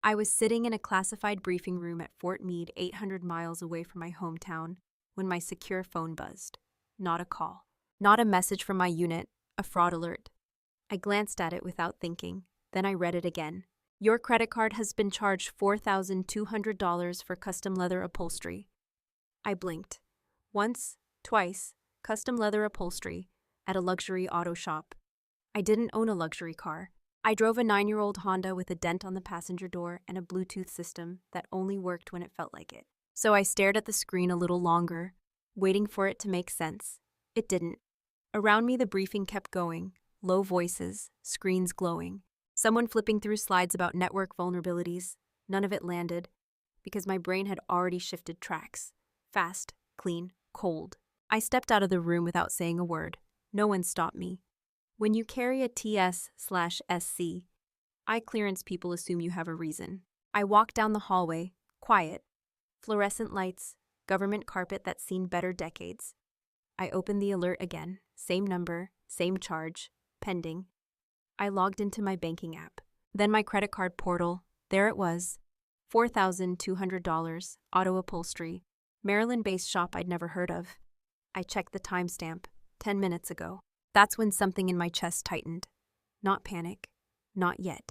I was sitting in a classified briefing room at Fort Meade, 800 miles away from my hometown, when my secure phone buzzed. Not a call. Not a message from my unit, a fraud alert. I glanced at it without thinking. Then I read it again. Your credit card has been charged $4,200 for custom leather upholstery. I blinked. Once, twice, custom leather upholstery at a luxury auto shop. I didn't own a luxury car. I drove a 9-year-old Honda with a dent on the passenger door and a Bluetooth system that only worked when it felt like it. So I stared at the screen a little longer, waiting for it to make sense. It didn't. Around me, the briefing kept going. Low voices, screens glowing. Someone flipping through slides about network vulnerabilities. None of it landed, because my brain had already shifted tracks. Fast, clean, cold. I stepped out of the room without saying a word. No one stopped me. When you carry a TS/SC, eye clearance people assume you have a reason. I walked down the hallway, quiet. Fluorescent lights, government carpet that's seen better decades. I opened the alert again. Same number, same charge, pending. I logged into my banking app. Then my credit card portal. There it was. $4,200, auto upholstery, Maryland-based shop I'd never heard of. I checked the timestamp, 10 minutes ago. That's when something in my chest tightened. Not panic. Not yet.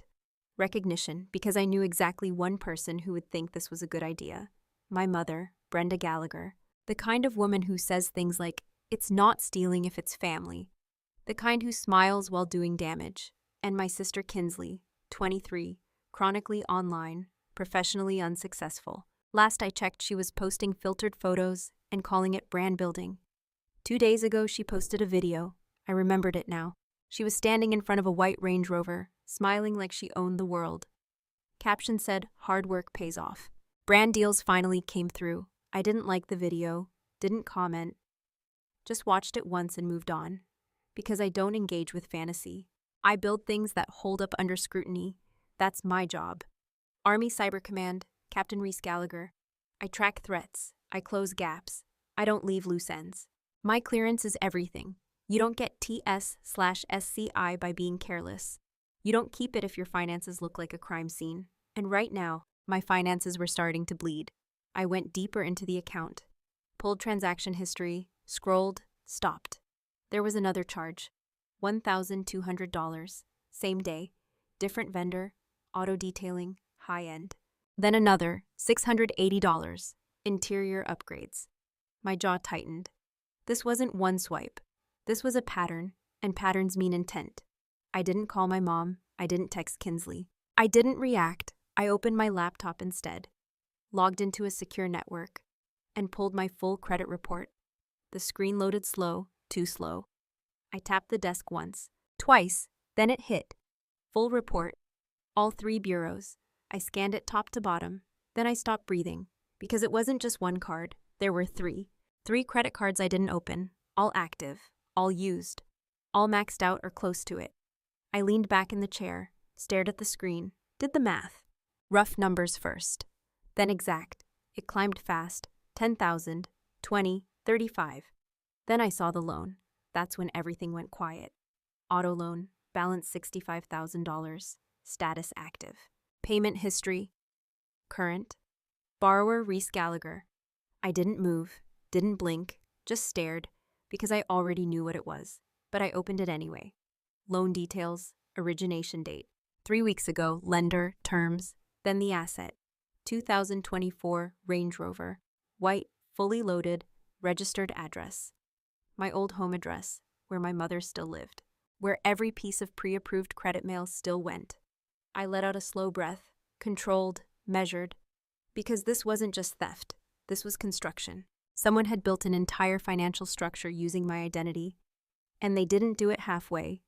Recognition, because I knew exactly one person who would think this was a good idea. My mother, Brenda Gallagher. The kind of woman who says things like, "It's not stealing if it's family." The kind who smiles while doing damage. And my sister Kinsley, 23, chronically online, professionally unsuccessful. Last I checked, she was posting filtered photos and calling it brand building. 2 days ago, she posted a video. I remembered it now. She was standing in front of a white Range Rover, smiling like she owned the world. Caption said, "Hard work pays off." Brand deals finally came through. I didn't like the video, didn't comment, just watched it once and moved on. Because I don't engage with fantasy. I build things that hold up under scrutiny. That's my job. Army Cyber Command, Captain Reese Gallagher. I track threats. I close gaps. I don't leave loose ends. My clearance is everything. You don't get TS/SCI by being careless. You don't keep it if your finances look like a crime scene. And right now, my finances were starting to bleed. I went deeper into the account. Pulled transaction history, scrolled, stopped. There was another charge. $1,200. Same day. Different vendor. Auto detailing. High end. Then another. $680. Interior upgrades. My jaw tightened. This wasn't one swipe. This was a pattern, and patterns mean intent. I didn't call my mom. I didn't text Kinsley. I didn't react. I opened my laptop instead, logged into a secure network, and pulled my full credit report. The screen loaded slow, too slow. I tapped the desk once, twice, then it hit. Full report. All 3 bureaus. I scanned it top to bottom. Then I stopped breathing, because it wasn't just one card. There were 3. 3 credit cards I didn't open, all active, all used, all maxed out or close to it. I leaned back in the chair, stared at the screen, did the math. Rough numbers first, then exact. It climbed fast. 10,000, 20, 35. Then I saw the loan. That's when everything went quiet. Auto loan, balance $65,000, status active. Payment history, current. Borrower Reese Gallagher. I didn't move, didn't blink, just stared, because I already knew what it was. But I opened it anyway. Loan details, origination date. 3 weeks ago, lender, terms, then the asset. 2024 Range Rover, white, fully loaded, registered address. My old home address, where my mother still lived, where every piece of pre-approved credit mail still went. I let out a slow breath, controlled, measured, because this wasn't just theft, this was construction. Someone had built an entire financial structure using my identity, and they didn't do it halfway.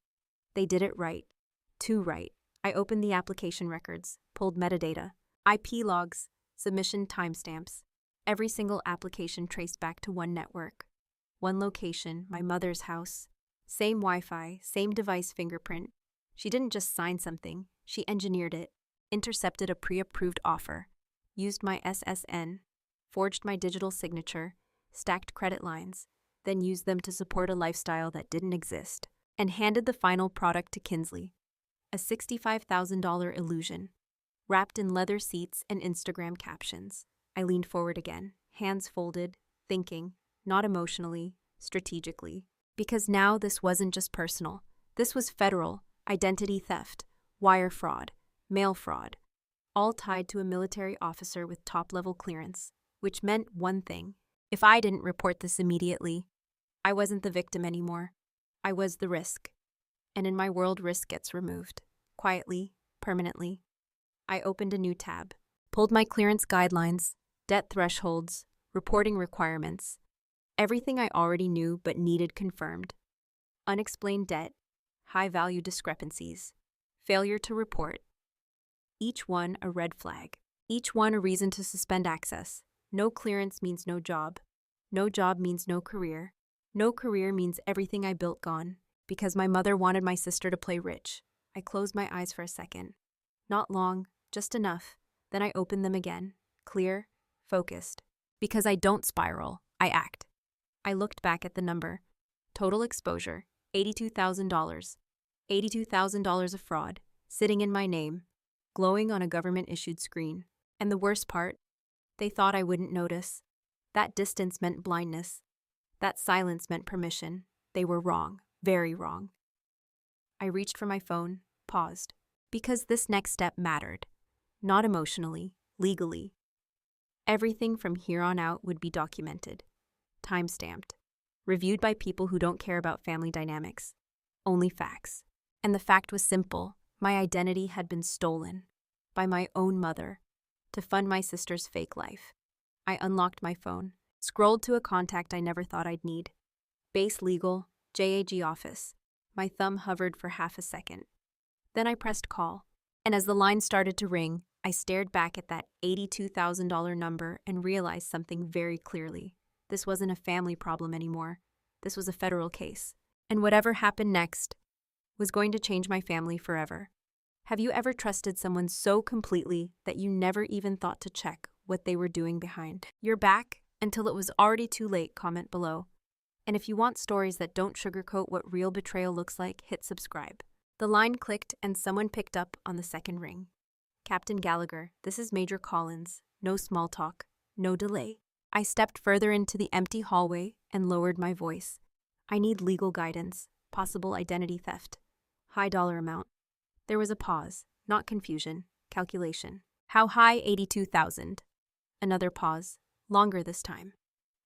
They did it right. Too right. I opened the application records, pulled metadata, IP logs, submission timestamps. Every single application traced back to one network. One location, my mother's house. Same Wi-Fi, same device fingerprint. She didn't just sign something, she engineered it, intercepted a pre-approved offer, used my SSN, forged my digital signature, stacked credit lines, then used them to support a lifestyle that didn't exist, and handed the final product to Kinsley. A $65,000 illusion. wrapped in leather seats and Instagram captions. I leaned forward again, hands folded, thinking, not emotionally, strategically. Because now this wasn't just personal. This was federal, identity theft, wire fraud, mail fraud, all tied to a military officer with top-level clearance, which meant one thing. If I didn't report this immediately, I wasn't the victim anymore. I was the risk. And in my world, risk gets removed. Quietly, permanently. I opened a new tab, pulled my clearance guidelines, debt thresholds, reporting requirements, everything I already knew but needed confirmed. Unexplained debt, high-value discrepancies, failure to report. Each one a red flag. Each one a reason to suspend access. No clearance means no job. No job means no career. No career means everything I built gone. Because my mother wanted my sister to play rich. I closed my eyes for a second. Not long, just enough. Then I opened them again, clear, focused. Because I don't spiral, I act. I looked back at the number. Total exposure, $82,000. $82,000 of fraud, sitting in my name, glowing on a government-issued screen. And the worst part? They thought I wouldn't notice. That distance meant blindness. That silence meant permission. They were wrong, very wrong. I reached for my phone, paused. Because this next step mattered. Not emotionally, legally. Everything from here on out would be documented. Time-stamped. Reviewed by people who don't care about family dynamics. Only facts. And the fact was simple. My identity had been stolen. By my own mother. To fund my sister's fake life. I unlocked my phone. Scrolled to a contact I never thought I'd need. Base Legal, JAG office. My thumb hovered for half a second. Then I pressed call. And as the line started to ring, I stared back at that $82,000 number and realized something very clearly. This wasn't a family problem anymore. This was a federal case. And whatever happened next was going to change my family forever. Have you ever trusted someone so completely that you never even thought to check what they were doing behind your back until it was already too late? Comment below. And if you want stories that don't sugarcoat what real betrayal looks like, hit subscribe. The line clicked and someone picked up on the second ring. Captain Gallagher, this is Major Collins. No small talk, no delay. I stepped further into the empty hallway and lowered my voice. I need legal guidance, possible identity theft, high dollar amount. There was a pause, not confusion, calculation. How high? 82,000. Another pause, longer this time.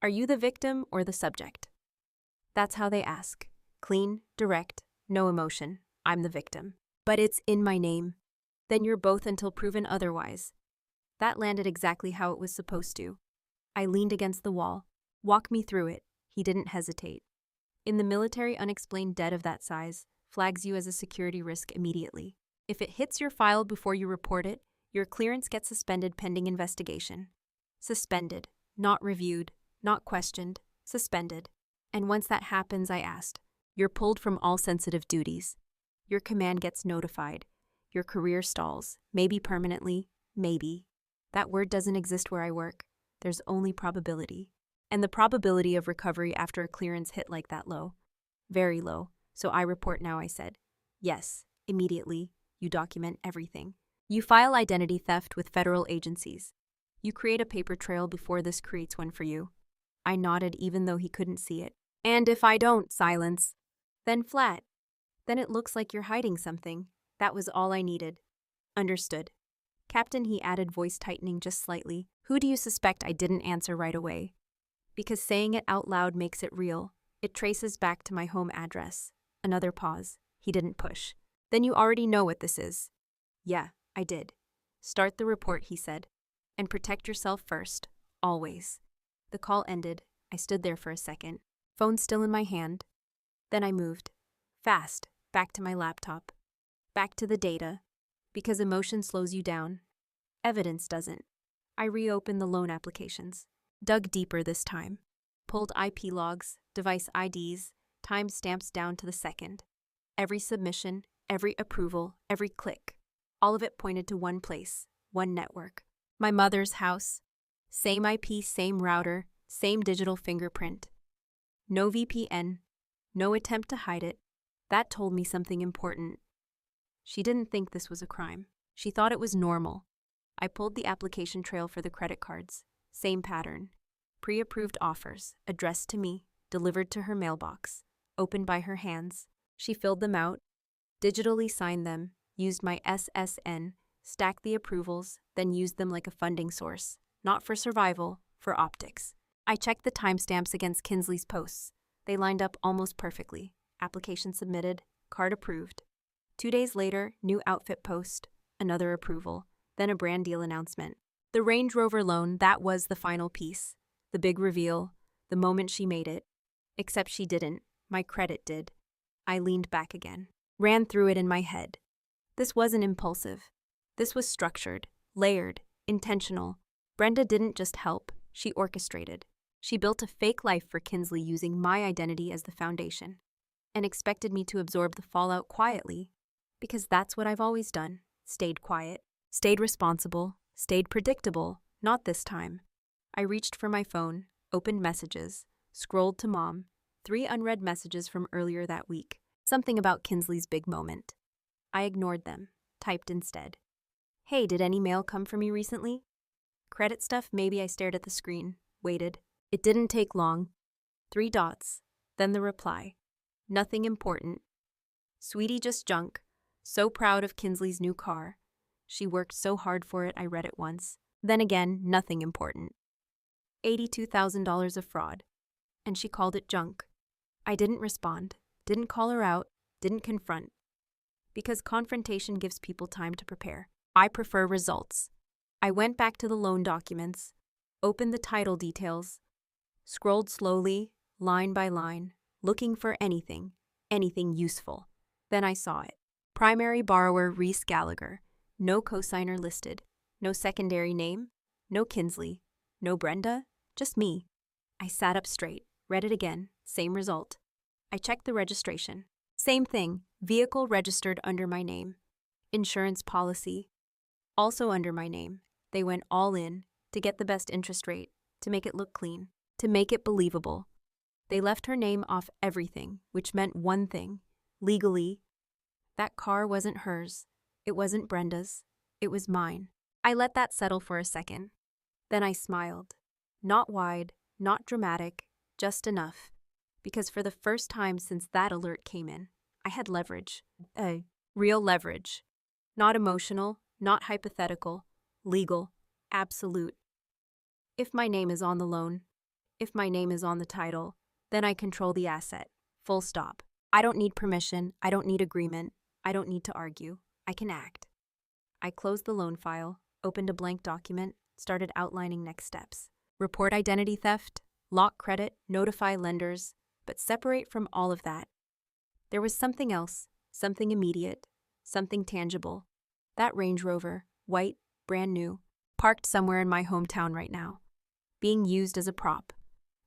Are you the victim or the subject? That's how they ask. Clean, direct, no emotion. I'm the victim. But it's in my name. Then you're both until proven otherwise. That landed exactly how it was supposed to. I leaned against the wall. Walk me through it. He didn't hesitate. In the military, unexplained debt of that size flags you as a security risk immediately. If it hits your file before you report it, your clearance gets suspended pending investigation. Suspended, not reviewed, not questioned, suspended. And once that happens, I asked, you're pulled from all sensitive duties. Your command gets notified. Your career stalls, maybe permanently, maybe. That word doesn't exist where I work. There's only probability. And the probability of recovery after a clearance hit like that low. Very low. So I report now, I said. Yes, immediately. You document everything. You file identity theft with federal agencies. You create a paper trail before this creates one for you. I nodded even though he couldn't see it. And if I don't, silence. Then flat. Then it looks like you're hiding something. That was all I needed. Understood. Captain, he added, voice tightening just slightly. Who do you suspect? I didn't answer right away. Because saying it out loud makes it real. It traces back to my home address. Another pause. He didn't push. Then you already know what this is. Yeah, I did. Start the report, he said. And protect yourself first. Always. The call ended. I stood there for a second. Phone still in my hand. Then I moved. Fast. Back to my laptop. Back to the data. Because emotion slows you down. Evidence doesn't. I reopened the loan applications. Dug deeper this time. Pulled IP logs, device IDs, timestamps down to the second. Every submission, every approval, every click. All of it pointed to one place, one network. My mother's house. Same IP, same router, same digital fingerprint. No VPN. No attempt to hide it. That told me something important. She didn't think this was a crime. She thought it was normal. I pulled the application trail for the credit cards. Same pattern. Pre-approved offers, addressed to me, delivered to her mailbox, opened by her hands. She filled them out, digitally signed them, used my SSN, stacked the approvals, then used them like a funding source. Not for survival, for optics. I checked the timestamps against Kinsley's posts. They lined up almost perfectly. Application submitted, card approved. 2 days later, new outfit post, another approval, then a brand deal announcement. The Range Rover loan, that was the final piece. The big reveal, the moment she made it. Except she didn't. My credit did. I leaned back again. Ran through it in my head. This wasn't impulsive. This was structured, layered, intentional. Brenda didn't just help, she orchestrated. She built a fake life for Kinsley using my identity as the foundation, and expected me to absorb the fallout quietly, because that's what I've always done. Stayed quiet, stayed responsible, stayed predictable. Not this time. I reached for my phone, opened messages, scrolled to Mom, 3 unread messages from earlier that week. Something about Kinsley's big moment. I ignored them, typed instead. Hey, did any mail come for me recently? Credit stuff? Maybe. I stared at the screen, waited. It didn't take long. 3 dots, then the reply. Nothing important. Sweetie, just junk. So proud of Kinsley's new car. She worked so hard for it, I read it once. Then again, nothing important. $82,000 of fraud. And she called it junk. I didn't respond, didn't call her out, didn't confront. Because confrontation gives people time to prepare. I prefer results. I went back to the loan documents, opened the title details, scrolled slowly, line by line, looking for anything useful. Then I saw it. Primary borrower Reese Gallagher. No cosigner listed. No secondary name. No Kinsley. No Brenda. Just me. I sat up straight, read it again. Same result. I checked the registration. Same thing. Vehicle registered under my name. Insurance policy. Also under my name. They went all in to get the best interest rate, to make it look clean, to make it believable. They left her name off everything, which meant one thing. Legally, that car wasn't hers. It wasn't Brenda's. It was mine. I let that settle for a second. Then I smiled. Not wide, not dramatic, just enough. Because for the first time since that alert came in, I had leverage. Real leverage. Not emotional, not hypothetical, legal, absolute. If my name is on the loan, if my name is on the title, then I control the asset. Full stop. I don't need permission. I don't need agreement. I don't need to argue. I can act. I closed the loan file, opened a blank document, started outlining next steps. Report identity theft, lock credit, notify lenders, but separate from all of that. There was something else, something immediate, something tangible. That Range Rover, white, brand new, parked somewhere in my hometown right now. Being used as a prop.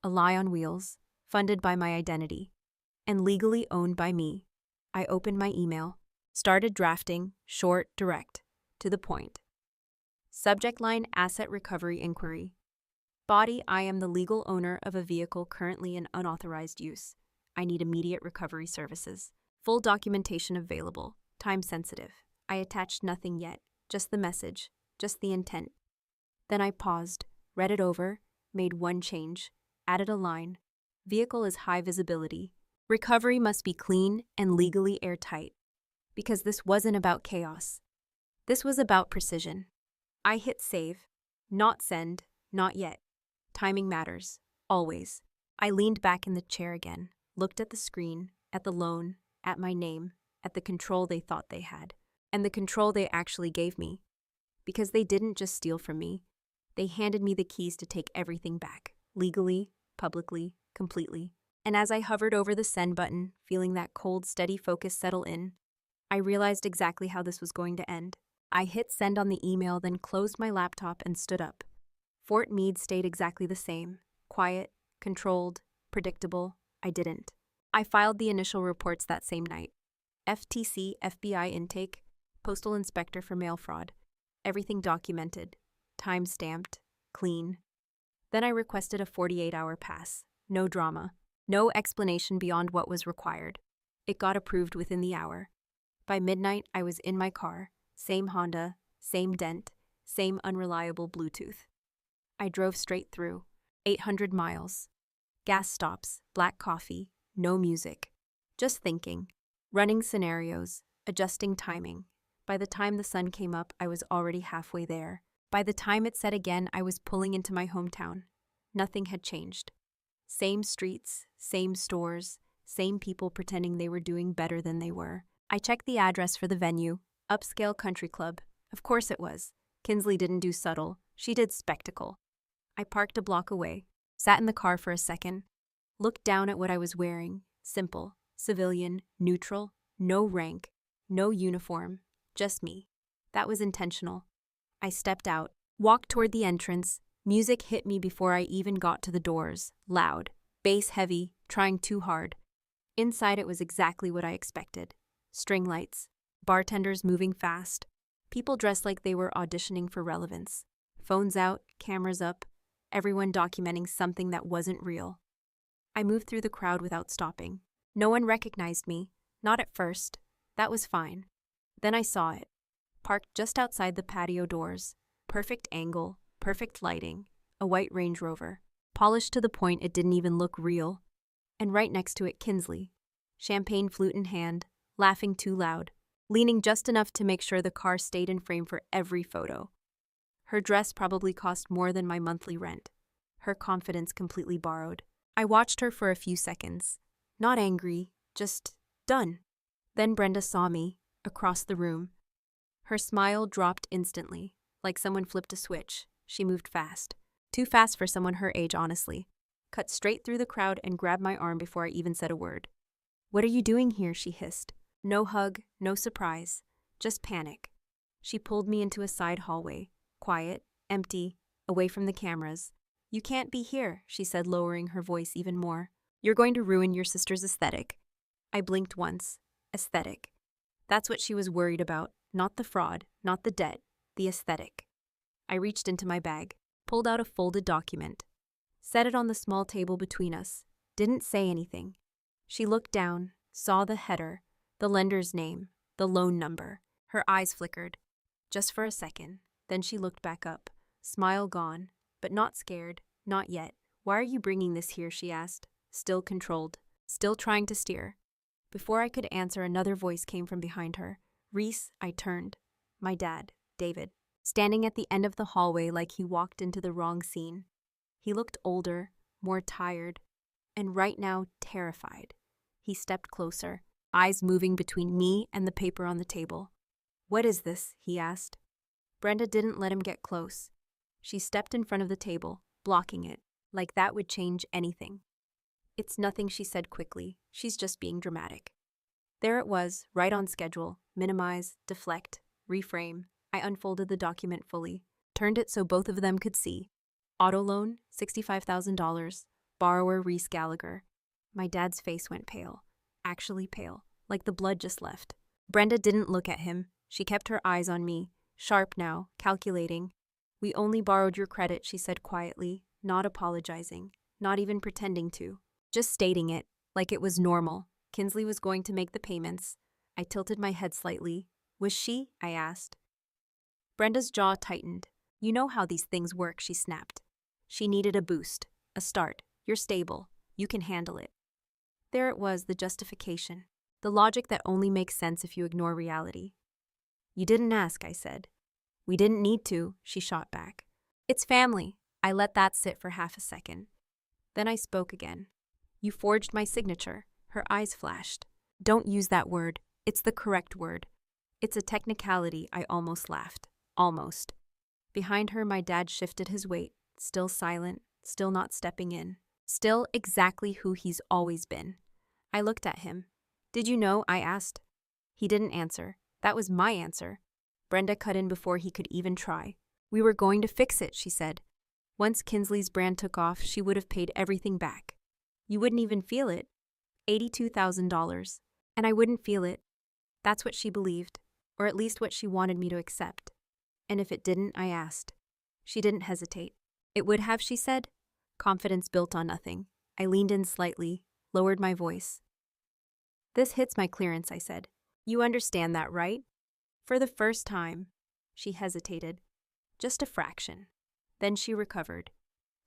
A lie on wheels, funded by my identity, and legally owned by me. I opened my email, started drafting, short, direct, to the point. Subject line: Asset Recovery Inquiry. Body: I am the legal owner of a vehicle currently in unauthorized use. I need immediate recovery services. Full documentation available. Time sensitive. I attached nothing yet, just the message, just the intent. Then I paused, read it over, made one change, added a line. Vehicle is high visibility. Recovery must be clean and legally airtight. Because this wasn't about chaos. This was about precision. I hit save. Not send, not yet. Timing matters, always. I leaned back in the chair again, looked at the screen, at the loan, at my name, at the control they thought they had, and the control they actually gave me. Because they didn't just steal from me, they handed me the keys to take everything back, legally, publicly, completely. And as I hovered over the send button, feeling that cold, steady focus settle in, I realized exactly how this was going to end. I hit send on the email, then closed my laptop and stood up. Fort Meade stayed exactly the same. Quiet, controlled, predictable. I didn't. I filed the initial reports that same night. FTC, FBI intake, postal inspector for mail fraud. Everything documented, time-stamped, clean. Then I requested a 48-hour pass. No drama. No explanation beyond what was required. It got approved within the hour. By midnight, I was in my car. Same Honda, same dent, same unreliable Bluetooth. I drove straight through. 800 miles. Gas stops, black coffee, no music. Just thinking. Running scenarios, adjusting timing. By the time the sun came up, I was already halfway there. By the time it set again, I was pulling into my hometown. Nothing had changed. Same streets, same stores, same people pretending they were doing better than they were. I checked the address for the venue, upscale country club. Of course it was. Kinsley didn't do subtle, she did spectacle. I parked a block away, sat in the car for a second, looked down at what I was wearing. Simple, civilian, neutral, no rank, no uniform, just me. That was intentional. I stepped out, walked toward the entrance. Music hit me before I even got to the doors. Loud, bass heavy, trying too hard. Inside it was exactly what I expected. String lights, bartenders moving fast, people dressed like they were auditioning for relevance. Phones out, cameras up, everyone documenting something that wasn't real. I moved through the crowd without stopping. No one recognized me, not at first. That was fine. Then I saw it. Parked just outside the patio doors. Perfect angle, perfect lighting. A white Range Rover. Polished to the point it didn't even look real. And right next to it, Kinsley. Champagne flute in hand, laughing too loud, leaning just enough to make sure the car stayed in frame for every photo. Her dress probably cost more than my monthly rent. Her confidence completely borrowed. I watched her for a few seconds. Not angry, just done. Then Brenda saw me, across the room. Her smile dropped instantly, like someone flipped a switch. She moved fast. Too fast for someone her age, honestly. Cut straight through the crowd and grabbed my arm before I even said a word. "What are you doing here?" she hissed. No hug, no surprise, just panic. She pulled me into a side hallway, quiet, empty, away from the cameras. "You can't be here," she said, lowering her voice even more. "You're going to ruin your sister's aesthetic." I blinked once. Aesthetic. That's what she was worried about. Not the fraud, not the debt, the aesthetic. I reached into my bag, pulled out a folded document, set it on the small table between us, didn't say anything. She looked down, saw the header, the lender's name, the loan number. Her eyes flickered. Just for a second. Then she looked back up, smile gone, but not scared, not yet. "Why are you bringing this here?" she asked, still controlled, still trying to steer. Before I could answer, another voice came from behind her. "Reese," I turned. My dad, David, standing at the end of the hallway like he walked into the wrong scene. He looked older, more tired, and right now terrified. He stepped closer, eyes moving between me and the paper on the table. "What is this?" he asked. Brenda didn't let him get close. She stepped in front of the table, blocking it, like that would change anything. "It's nothing," she said quickly. "She's just being dramatic." There it was, right on schedule. Minimize, deflect, reframe. I unfolded the document fully, turned it so both of them could see. Auto loan, $65,000. Borrower Reese Gallagher. My dad's face went pale. Actually pale, like the blood just left. Brenda didn't look at him. She kept her eyes on me, sharp now, calculating. "We only borrowed your credit," she said quietly, not apologizing, not even pretending to. Just stating it, like it was normal. Kinsley was going to make the payments. I tilted my head slightly. "Was she?" I asked. Brenda's jaw tightened. "You know how these things work," she snapped. "She needed a boost, a start. You're stable. You can handle it." There it was, the justification. The logic that only makes sense if you ignore reality. "You didn't ask," I said. "We didn't need to," she shot back. "It's family." I let that sit for half a second. Then I spoke again. "You forged my signature." Her eyes flashed. "Don't use that word. It's the correct word." "It's a technicality," I almost laughed. Almost. Behind her, my dad shifted his weight, still silent, still not stepping in. Still exactly who he's always been. I looked at him. "Did you know?" I asked. He didn't answer. That was my answer. Brenda cut in before he could even try. "We were going to fix it," she said. "Once Kinsley's brand took off, she would have paid everything back. You wouldn't even feel it. $82,000. And I wouldn't feel it." That's what she believed, or at least what she wanted me to accept. And if it didn't, I asked. She didn't hesitate. "It would have," she said. Confidence built on nothing. I leaned in slightly, lowered my voice. "This hits my clearance," I said. "You understand that, right?" For the first time. She hesitated. Just a fraction. Then she recovered.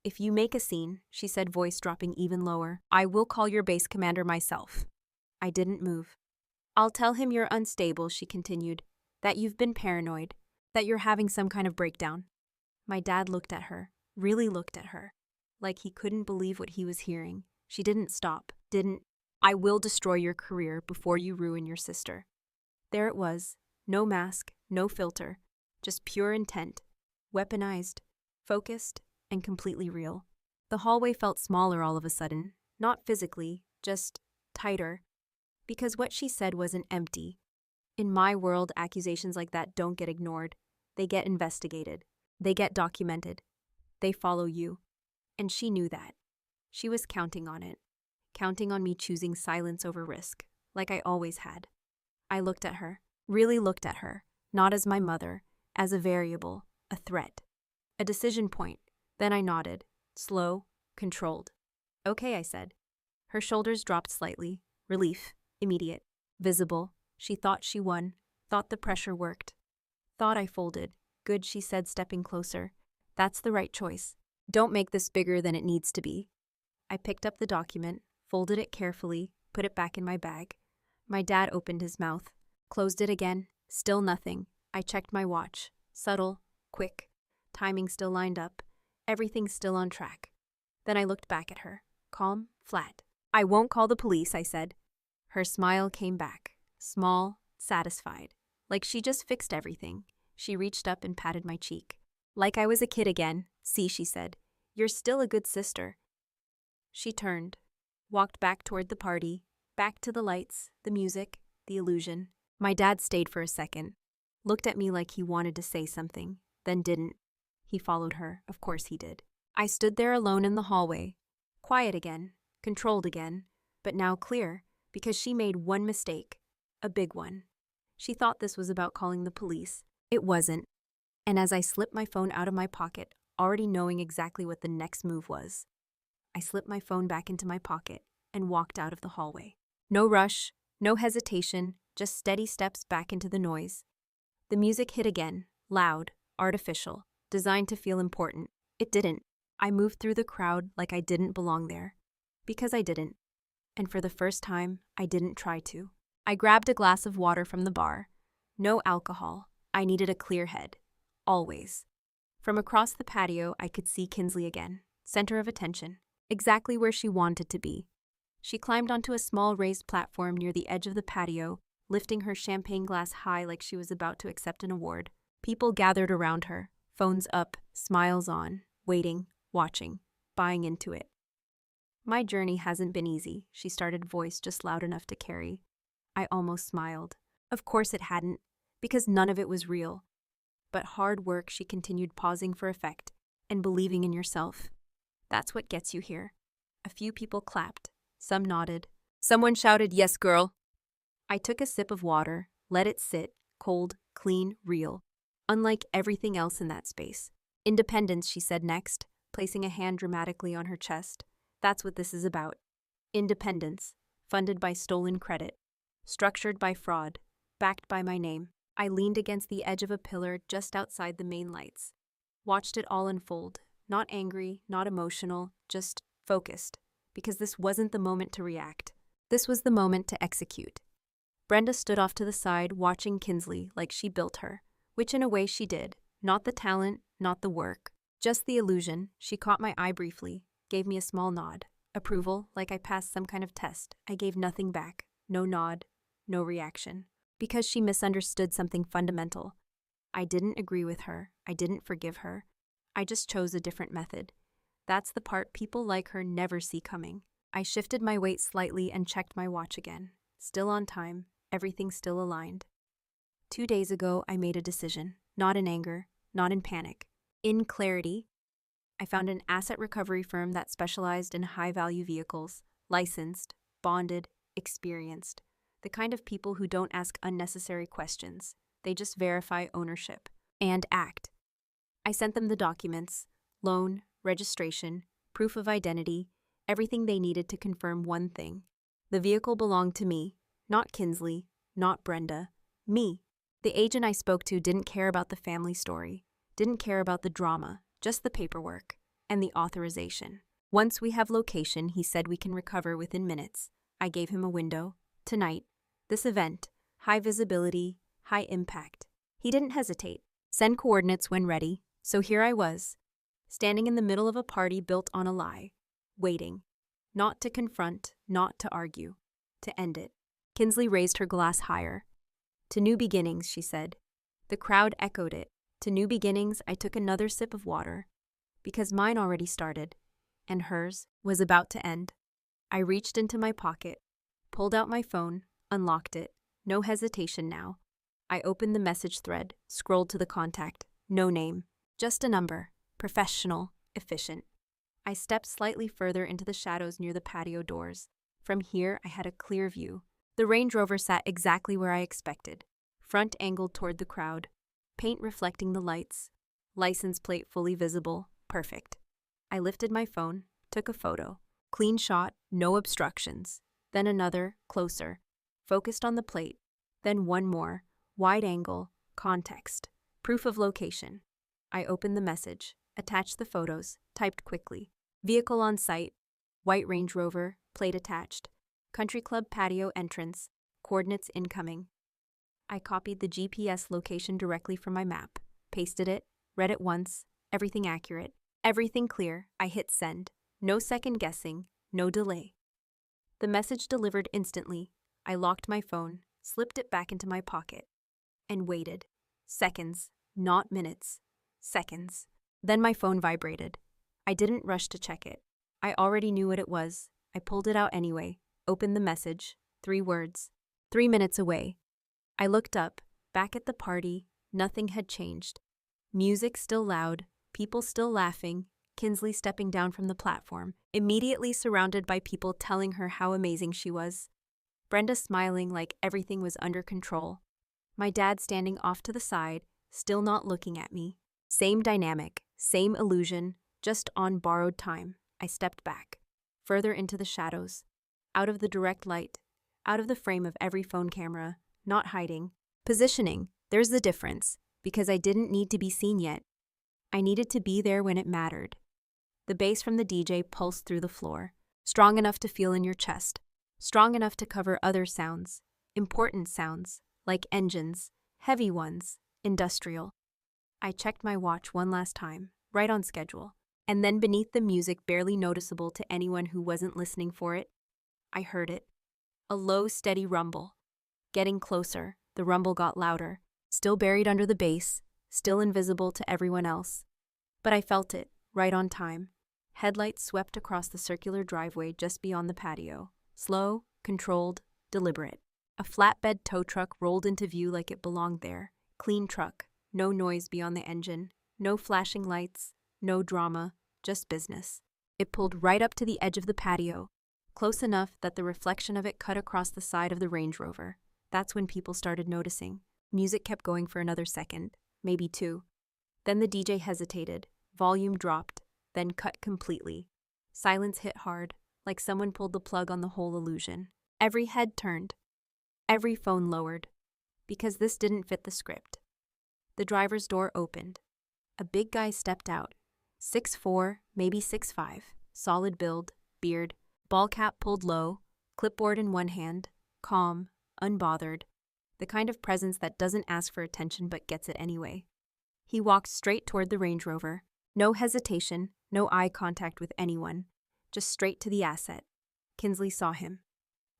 "If you make a scene," she said, voice dropping even lower, "I will call your base commander myself." I didn't move. "I'll tell him you're unstable," she continued, "that you've been paranoid, that you're having some kind of breakdown." My dad looked at her, really looked at her, like he couldn't believe what he was hearing. She didn't stop, didn't. "I will destroy your career before you ruin your sister." There it was, no mask, no filter, just pure intent, weaponized, focused, and completely real. The hallway felt smaller all of a sudden, not physically, just tighter, because what she said wasn't empty. In my world, accusations like that don't get ignored. They get investigated. They get documented. They follow you. And she knew that. She was counting on it, counting on me choosing silence over risk, like I always had. I looked at her, really looked at her, not as my mother, as a variable, a threat, a decision point. Then I nodded, slow, controlled. "Okay," I said. Her shoulders dropped slightly, relief, immediate, visible. She thought she won, thought the pressure worked. Thought I folded. "Good," she said, stepping closer. "That's the right choice. Don't make this bigger than it needs to be." I picked up the document, folded it carefully, put it back in my bag. My dad opened his mouth, closed it again, still nothing. I checked my watch. Subtle, quick. Timing still lined up. Everything still on track. Then I looked back at her, calm, flat. "I won't call the police," I said. Her smile came back, small, satisfied, like she just fixed everything. She reached up and patted my cheek. Like I was a kid again. "See," she said, "you're still a good sister." She turned, walked back toward the party, back to the lights, the music, the illusion. My dad stayed for a second, looked at me like he wanted to say something, then didn't. He followed her, of course he did. I stood there alone in the hallway, quiet again, controlled again, but now clear, because she made one mistake, a big one. She thought this was about calling the police. It wasn't. And as I slipped my phone out of my pocket, already knowing exactly what the next move was, I slipped my phone back into my pocket and walked out of the hallway. No rush, no hesitation, just steady steps back into the noise. The music hit again, loud, artificial, designed to feel important. It didn't. I moved through the crowd like I didn't belong there. Because I didn't. And for the first time, I didn't try to. I grabbed a glass of water from the bar. No alcohol. I needed a clear head. Always. From across the patio, I could see Kinsley again, center of attention, exactly where she wanted to be. She climbed onto a small raised platform near the edge of the patio, lifting her champagne glass high like she was about to accept an award. People gathered around her, phones up, smiles on, waiting, watching, buying into it. "My journey hasn't been easy," she started, voice just loud enough to carry. I almost smiled. Of course it hadn't, because none of it was real. But hard work, she continued, pausing for effect, and believing in yourself. That's what gets you here. A few people clapped. Some nodded. Someone shouted, "Yes, girl." I took a sip of water, let it sit, cold, clean, real. Unlike everything else in that space. "Independence," she said next, placing a hand dramatically on her chest. "That's what this is about. Independence, funded by stolen credit, structured by fraud, backed by my name." I leaned against the edge of a pillar just outside the main lights. Watched it all unfold, not angry, not emotional, just focused, because this wasn't the moment to react. This was the moment to execute. Brenda stood off to the side, watching Kinsley like she built her, which in a way she did. Not the talent, not the work, just the illusion. She caught my eye briefly, gave me a small nod. Approval, like I passed some kind of test. I gave nothing back. No nod, no reaction. Because she misunderstood something fundamental. I didn't agree with her. I didn't forgive her. I just chose a different method. That's the part people like her never see coming. I shifted my weight slightly and checked my watch again. Still on time, everything still aligned. 2 days ago, I made a decision. Not in anger, not in panic. In clarity. I found an asset recovery firm that specialized in high-value vehicles, licensed, bonded, experienced. The kind of people who don't ask unnecessary questions. They just verify ownership and act. I sent them the documents, loan, registration, proof of identity, everything they needed to confirm one thing. The vehicle belonged to me, not Kinsley, not Brenda, me. The agent I spoke to didn't care about the family story. Didn't care about the drama, just the paperwork and the authorization. Once we have location, he said we can recover within minutes. I gave him a window. Tonight. This event. High visibility, high impact. He didn't hesitate. Send coordinates when ready. So here I was, standing in the middle of a party built on a lie. Waiting. Not to confront, not to argue. To end it. Kinsley raised her glass higher. To new beginnings, she said. The crowd echoed it. To new beginnings, I took another sip of water. Because mine already started, and hers was about to end. I reached into my pocket, pulled out my phone, unlocked it. No hesitation now. I opened the message thread, scrolled to the contact. No name. Just a number. Professional. Efficient. I stepped slightly further into the shadows near the patio doors. From here, I had a clear view. The Range Rover sat exactly where I expected. Front angled toward the crowd. Paint reflecting the lights. License plate fully visible. Perfect. I lifted my phone, took a photo. Clean shot, no obstructions. Then another, closer. Focused on the plate. Then one more, wide angle, context. Proof of location. I opened the message, attached the photos, typed quickly. Vehicle on site, white Range Rover, plate attached. Country Club patio entrance, coordinates incoming. I copied the GPS location directly from my map, pasted it, read it once, everything accurate, everything clear. I hit send. No second guessing, no delay. The message delivered instantly. I locked my phone, slipped it back into my pocket, and waited. Seconds, not minutes. Seconds. Then my phone vibrated. I didn't rush to check it. I already knew what it was. I pulled it out anyway, opened the message. 3 words. 3 minutes away. I looked up, back at the party. Nothing had changed. Music still loud, people still laughing, Kinsley stepping down from the platform, immediately surrounded by people telling her how amazing she was. Brenda smiling like everything was under control. My dad standing off to the side, still not looking at me. Same dynamic, same illusion, just on borrowed time. I stepped back, further into the shadows, out of the direct light, out of the frame of every phone camera, not hiding. Positioning, there's the difference, because I didn't need to be seen yet. I needed to be there when it mattered. The bass from the DJ pulsed through the floor, strong enough to feel in your chest, strong enough to cover other sounds, important sounds, like engines, heavy ones, industrial. I checked my watch one last time, right on schedule, and then beneath the music barely noticeable to anyone who wasn't listening for it, I heard it. A low, steady rumble. Getting closer, the rumble got louder, still buried under the bass, still invisible to everyone else. But I felt it, right on time. Headlights swept across the circular driveway just beyond the patio. Slow, controlled, deliberate. A flatbed tow truck rolled into view like it belonged there. Clean truck, no noise beyond the engine, no flashing lights, no drama, just business. It pulled right up to the edge of the patio, close enough that the reflection of it cut across the side of the Range Rover. That's when people started noticing. Music kept going for another second, maybe 2. Then the DJ hesitated, volume dropped, then cut completely. Silence hit hard, like someone pulled the plug on the whole illusion. Every head turned. Every phone lowered. Because this didn't fit the script. The driver's door opened. A big guy stepped out. 6'4", maybe 6'5", solid build, beard, ball cap pulled low, clipboard in one hand, calm, unbothered. The kind of presence that doesn't ask for attention but gets it anyway. He walked straight toward the Range Rover. No hesitation, no eye contact with anyone. Just straight to the asset. Kinsley saw him.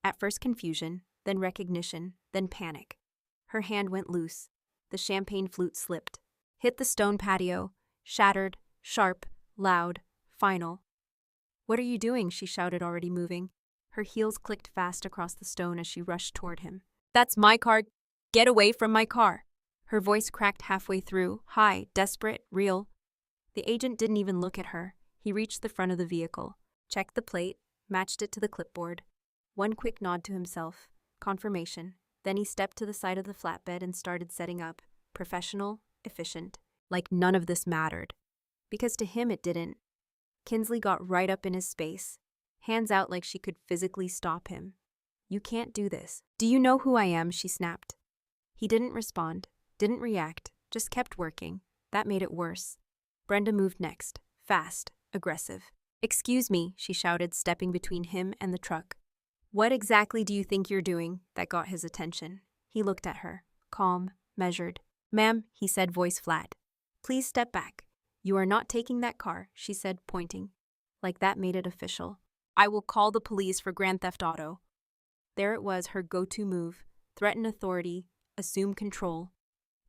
At first confusion, then recognition, then panic. Her hand went loose. The champagne flute slipped. Hit the stone patio. Shattered, sharp, loud, final. "What are you doing?" she shouted, already moving. Her heels clicked fast across the stone as she rushed toward him. "That's my car. Get away from my car." Her voice cracked halfway through, high, desperate, real. The agent didn't even look at her. He reached the front of the vehicle, checked the plate, matched it to the clipboard. One quick nod to himself. Confirmation. Then he stepped to the side of the flatbed and started setting up. Professional, efficient. Like none of this mattered. Because to him it didn't. Kinsley got right up in his space, hands out like she could physically stop him. "You can't do this." "Do you know who I am?" she snapped. He didn't respond, didn't react, just kept working. That made it worse. Brenda moved next, fast, aggressive. "Excuse me," she shouted, stepping between him and the truck. "What exactly do you think you're doing?" That got his attention. He looked at her, calm, measured. "Ma'am," he said, voice flat. "Please step back." "You are not taking that car," she said, pointing. Like that made it official. "I will call the police for grand theft auto." There it was, her go-to move. Threaten authority, assume control.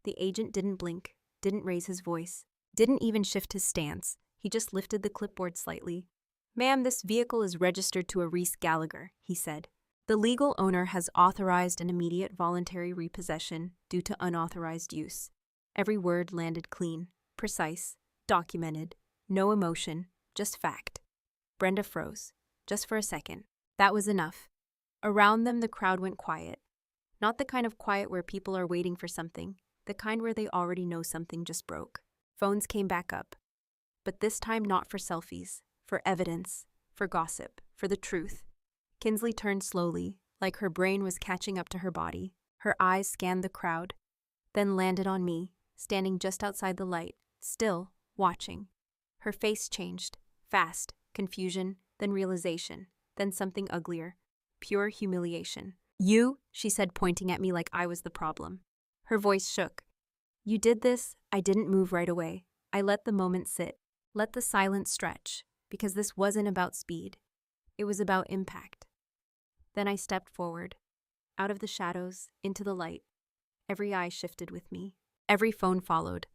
The agent didn't blink, didn't raise his voice, didn't even shift his stance. He just lifted the clipboard slightly. "Ma'am, this vehicle is registered to a Reese Gallagher," he said. "The legal owner has authorized an immediate voluntary repossession due to unauthorized use." Every word landed clean, precise, documented. No emotion, just fact. Brenda froze, just for a second. That was enough. Around them, the crowd went quiet. Not the kind of quiet where people are waiting for something, the kind where they already know something just broke. Phones came back up. But this time not for selfies, for evidence, for gossip, for the truth. Kinsley turned slowly, like her brain was catching up to her body. Her eyes scanned the crowd, then landed on me, standing just outside the light, still, watching. Her face changed, fast, confusion, then realization, then something uglier, pure humiliation. "You," she said, pointing at me like I was the problem. Her voice shook. "You did this." I didn't move right away. I let the moment sit, let the silence stretch, because this wasn't about speed. It was about impact. Then I stepped forward, out of the shadows, into the light. Every eye shifted with me. Every phone followed.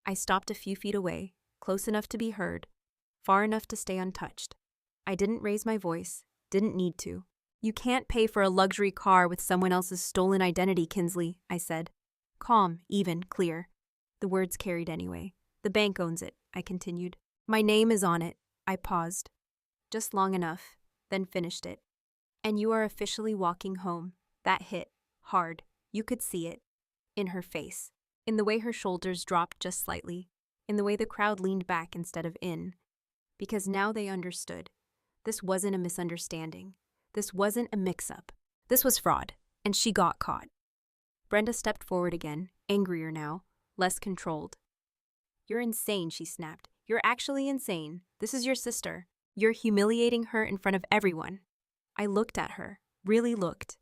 I stopped a few feet away, close enough to be heard, far enough to stay untouched. I didn't raise my voice, didn't need to. "You can't pay for a luxury car with someone else's stolen identity, Kinsley," I said. Calm, even, clear. The words carried anyway. "The bank owns it," I continued. "My name is on it." I paused. Just long enough, then finished it. "And you are officially walking home." That hit, hard. You could see it. In her face. In the way her shoulders dropped just slightly. In the way the crowd leaned back instead of in. Because now they understood. This wasn't a misunderstanding. This wasn't a mix-up. This was fraud. And she got caught. Brenda stepped forward again, angrier now, less controlled. "You're insane," she snapped. "You're actually insane. This is your sister. You're humiliating her in front of everyone." I looked at her, really looked.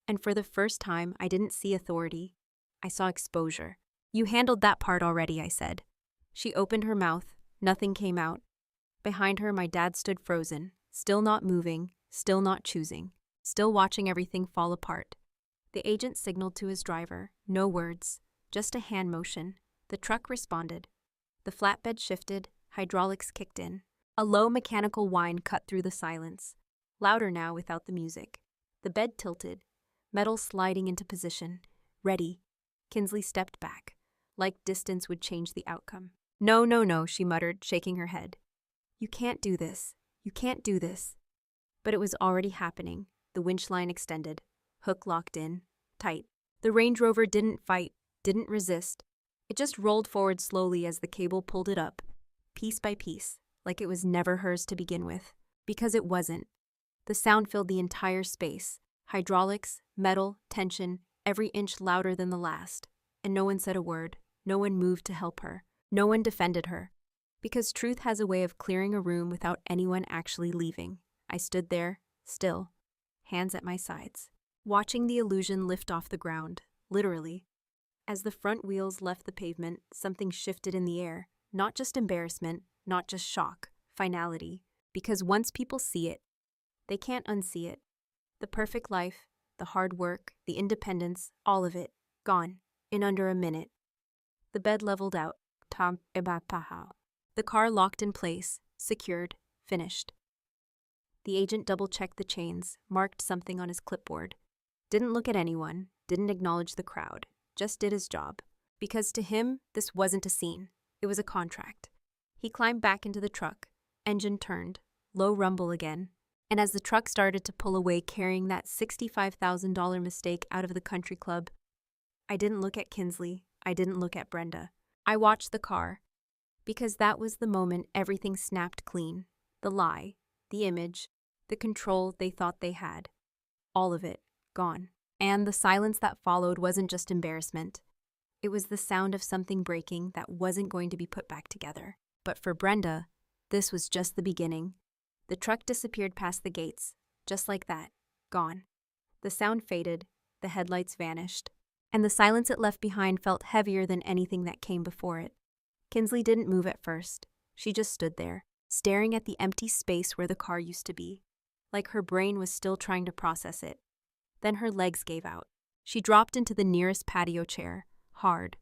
And for the first time, I didn't see authority. I saw exposure. "You handled that part already," I said. She opened her mouth. Nothing came out. Behind her, my dad stood frozen, still not moving, still not choosing, still watching everything fall apart. The agent signaled to his driver, no words, just a hand motion. The truck responded. The flatbed shifted, hydraulics kicked in. A low mechanical whine cut through the silence, louder now without the music. The bed tilted, metal sliding into position. Ready. Kinsley stepped back, like distance would change the outcome. "No, no, no," she muttered, shaking her head. "You can't do this. You can't do this." But it was already happening. The winch line extended, hook locked in, tight. The Range Rover didn't fight, didn't resist. It just rolled forward slowly as the cable pulled it up, piece by piece, like it was never hers to begin with. Because it wasn't. The sound filled the entire space. Hydraulics, metal, tension, every inch louder than the last. And no one said a word. No one moved to help her. No one defended her. Because truth has a way of clearing a room without anyone actually leaving. I stood there, still, hands at my sides, watching the illusion lift off the ground, literally. As the front wheels left the pavement, something shifted in the air. Not just embarrassment, not just shock, finality. Because once people see it, they can't unsee it. The perfect life, the hard work, the independence, all of it, gone, in under a minute. The bed leveled out. The car locked in place, secured, finished. The agent double-checked the chains, marked something on his clipboard. Didn't look at anyone, didn't acknowledge the crowd, just did his job. Because to him, this wasn't a scene. It was a contract. He climbed back into the truck. Engine turned. Low rumble again. And as the truck started to pull away carrying that $65,000 mistake out of the country club, I didn't look at Kinsley. I didn't look at Brenda. I watched the car. Because that was the moment everything snapped clean. The lie, the image, the control they thought they had. All of it, gone. And the silence that followed wasn't just embarrassment. It was the sound of something breaking that wasn't going to be put back together. But for Brenda, this was just the beginning. The truck disappeared past the gates, just like that, gone. The sound faded, the headlights vanished, and the silence it left behind felt heavier than anything that came before it. Kinsley didn't move at first. She just stood there, staring at the empty space where the car used to be, like her brain was still trying to process it. Then her legs gave out. She dropped into the nearest patio chair, hard,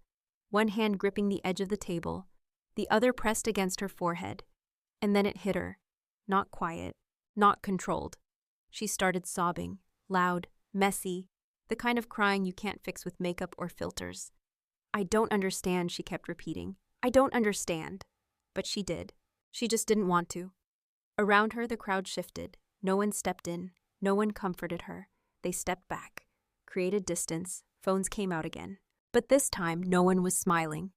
one hand gripping the edge of the table, the other pressed against her forehead. And then it hit her. Not quiet, not controlled. She started sobbing, loud, messy, the kind of crying you can't fix with makeup or filters. "I don't understand," she kept repeating. "I don't understand." But she did. She just didn't want to. Around her, the crowd shifted. No one stepped in. No one comforted her. They stepped back, created distance. Phones came out again. But this time, no one was smiling.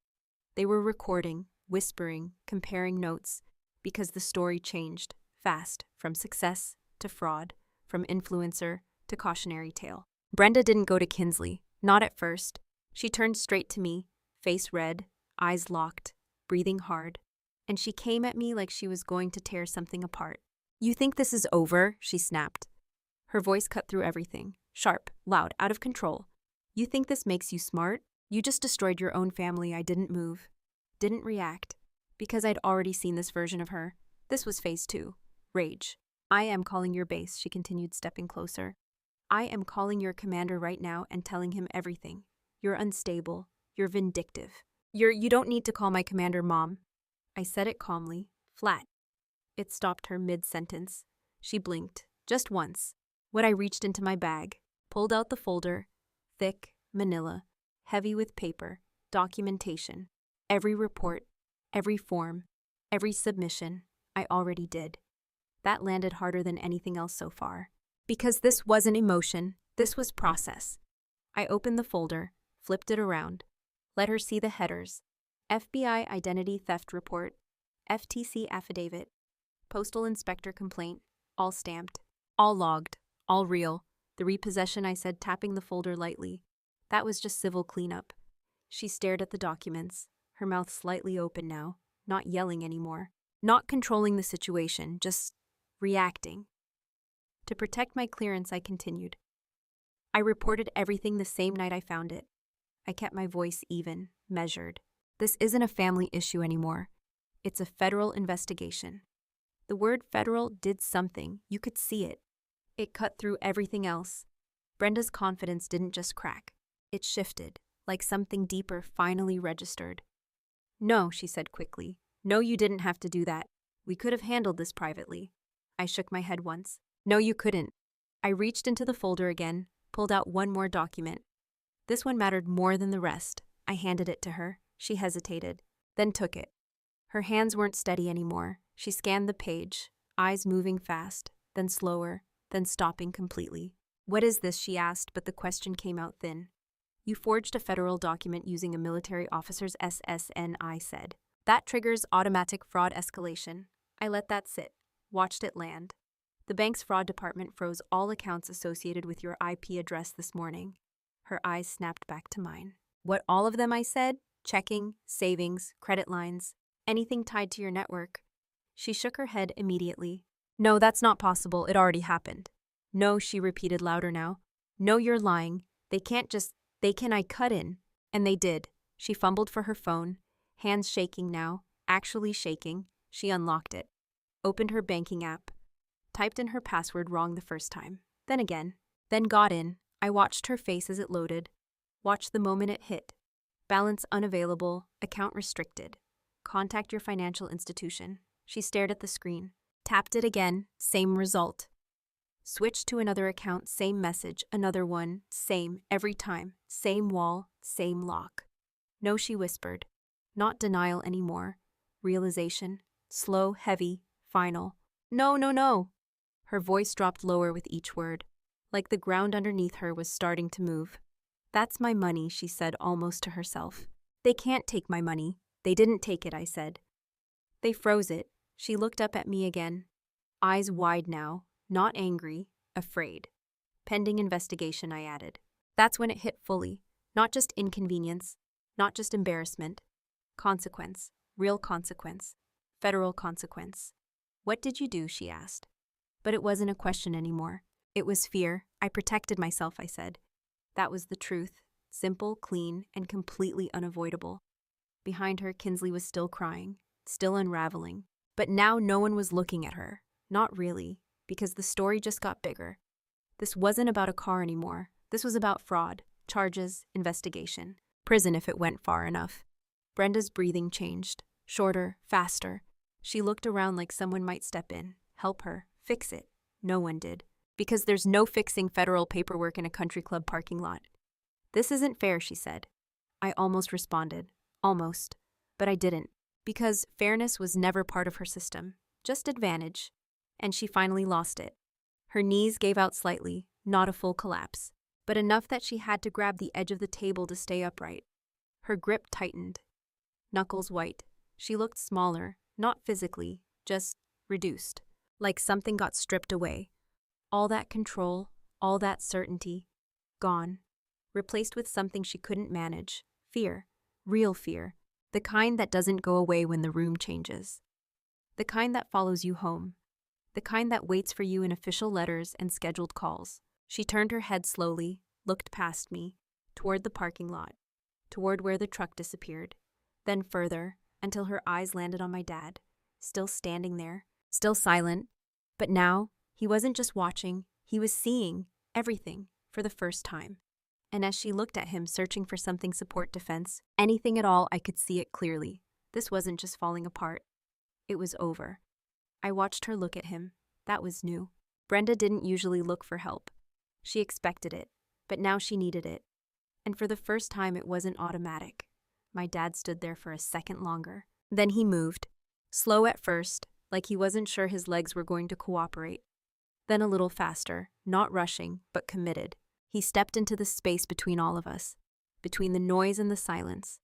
They were recording, whispering, comparing notes, because the story changed, fast, from success to fraud, from influencer to cautionary tale. Brenda didn't go to Kinsley, not at first. She turned straight to me, face red, eyes locked, breathing hard, and she came at me like she was going to tear something apart. "You think this is over?" she snapped. Her voice cut through everything, sharp, loud, out of control. "You think this makes you smart? You just destroyed your own family." I didn't move, didn't react, because I'd already seen this version of her. This was phase 2, rage. "I am calling your base," she continued, stepping closer. "I am calling your commander right now and telling him everything. You're unstable. You're vindictive. You don't need to call my commander, Mom." I said it calmly, flat. It stopped her mid-sentence. She blinked, just once. When I reached into my bag, pulled out the folder, thick, manila, heavy with paper, documentation, every report, every form, every submission, I already did. That landed harder than anything else so far. Because this wasn't emotion, this was process. I opened the folder, flipped it around, let her see the headers: FBI Identity Theft Report, FTC Affidavit, Postal Inspector Complaint, all stamped, all logged, all real. The repossession, I said, tapping the folder lightly. That was just civil cleanup. She stared at the documents, her mouth slightly open now, not yelling anymore, not controlling the situation, just reacting. To protect my clearance, I continued. I reported everything the same night I found it. I kept my voice even, measured. This isn't a family issue anymore. It's a federal investigation. The word federal did something. You could see it. It cut through everything else. Brenda's confidence didn't just crack. It shifted, like something deeper finally registered. "No," she said quickly. "No, you didn't have to do that. We could have handled this privately." I shook my head once. "No, you couldn't." I reached into the folder again, pulled out one more document. This one mattered more than the rest. I handed it to her. She hesitated, then took it. Her hands weren't steady anymore. She scanned the page, eyes moving fast, then slower, then stopping completely. "What is this?" she asked, but the question came out thin. "You forged a federal document using a military officer's SSN," I said. "That triggers automatic fraud escalation." I let that sit, watched it land. "The bank's fraud department froze all accounts associated with your IP address this morning." Her eyes snapped back to mine. "What, all of them?" I said. "Checking, savings, credit lines, anything tied to your network." She shook her head immediately. "No, that's not possible. It already happened." "No," she repeated louder now. "No, you're lying. They can." I cut in. And they did. She fumbled for her phone, hands shaking now, actually shaking. She unlocked it, opened her banking app, typed in her password wrong the first time, then again, then got in. I watched her face as it loaded, watched the moment it hit. Balance unavailable, account restricted. Contact your financial institution. She stared at the screen, tapped it again, same result. Switched to another account, same message, another one, same, every time, same wall, same lock. "No," she whispered. Not denial anymore. Realization, slow, heavy, final. "No, no, no." Her voice dropped lower with each word, like the ground underneath her was starting to move. "That's my money," she said almost to herself. "They can't take my money." "They didn't take it," I said. "They froze it." She looked up at me again, eyes wide now, not angry, afraid. "Pending investigation," I added. That's when it hit fully. Not just inconvenience, Not just embarrassment. Consequence. Real consequence. Federal consequence. What did you do? She asked. But it wasn't a question anymore. It was fear. I protected myself, I said. That was the truth. Simple, clean, and completely unavoidable. Behind her, Kinsley was still crying, still unraveling. But now no one was looking at her. Not really, because the story just got bigger. This wasn't about a car anymore. This was about fraud, charges, investigation. Prison if it went far enough. Brenda's breathing changed. Shorter, faster. She looked around like someone might step in, help her, fix it. No one did. Because there's no fixing federal paperwork in a country club parking lot. This isn't fair, she said. I almost responded. Almost. But I didn't. Because fairness was never part of her system. Just advantage. And she finally lost it. Her knees gave out slightly, not a full collapse, but enough that she had to grab the edge of the table to stay upright. Her grip tightened. Knuckles white. She looked smaller, not physically, just reduced. Like something got stripped away. All that control, all that certainty, gone. Replaced with something she couldn't manage. Fear. Real fear. The kind that doesn't go away when the room changes. The kind that follows you home. The kind that waits for you in official letters and scheduled calls. She turned her head slowly, looked past me, toward the parking lot, toward where the truck disappeared, then further, until her eyes landed on my dad, still standing there, still silent. But now, he wasn't just watching, he was seeing everything for the first time. And as she looked at him, searching for something support defense, anything at all, I could see it clearly. This wasn't just falling apart. It was over. I watched her look at him. That was new. Brenda didn't usually look for help. She expected it, but now she needed it. And for the first time, it wasn't automatic. My dad stood there for a second longer. Then he moved. Slow at first, like he wasn't sure his legs were going to cooperate. Then a little faster, not rushing, but committed. He stepped into the space between all of us, between the noise and the silence,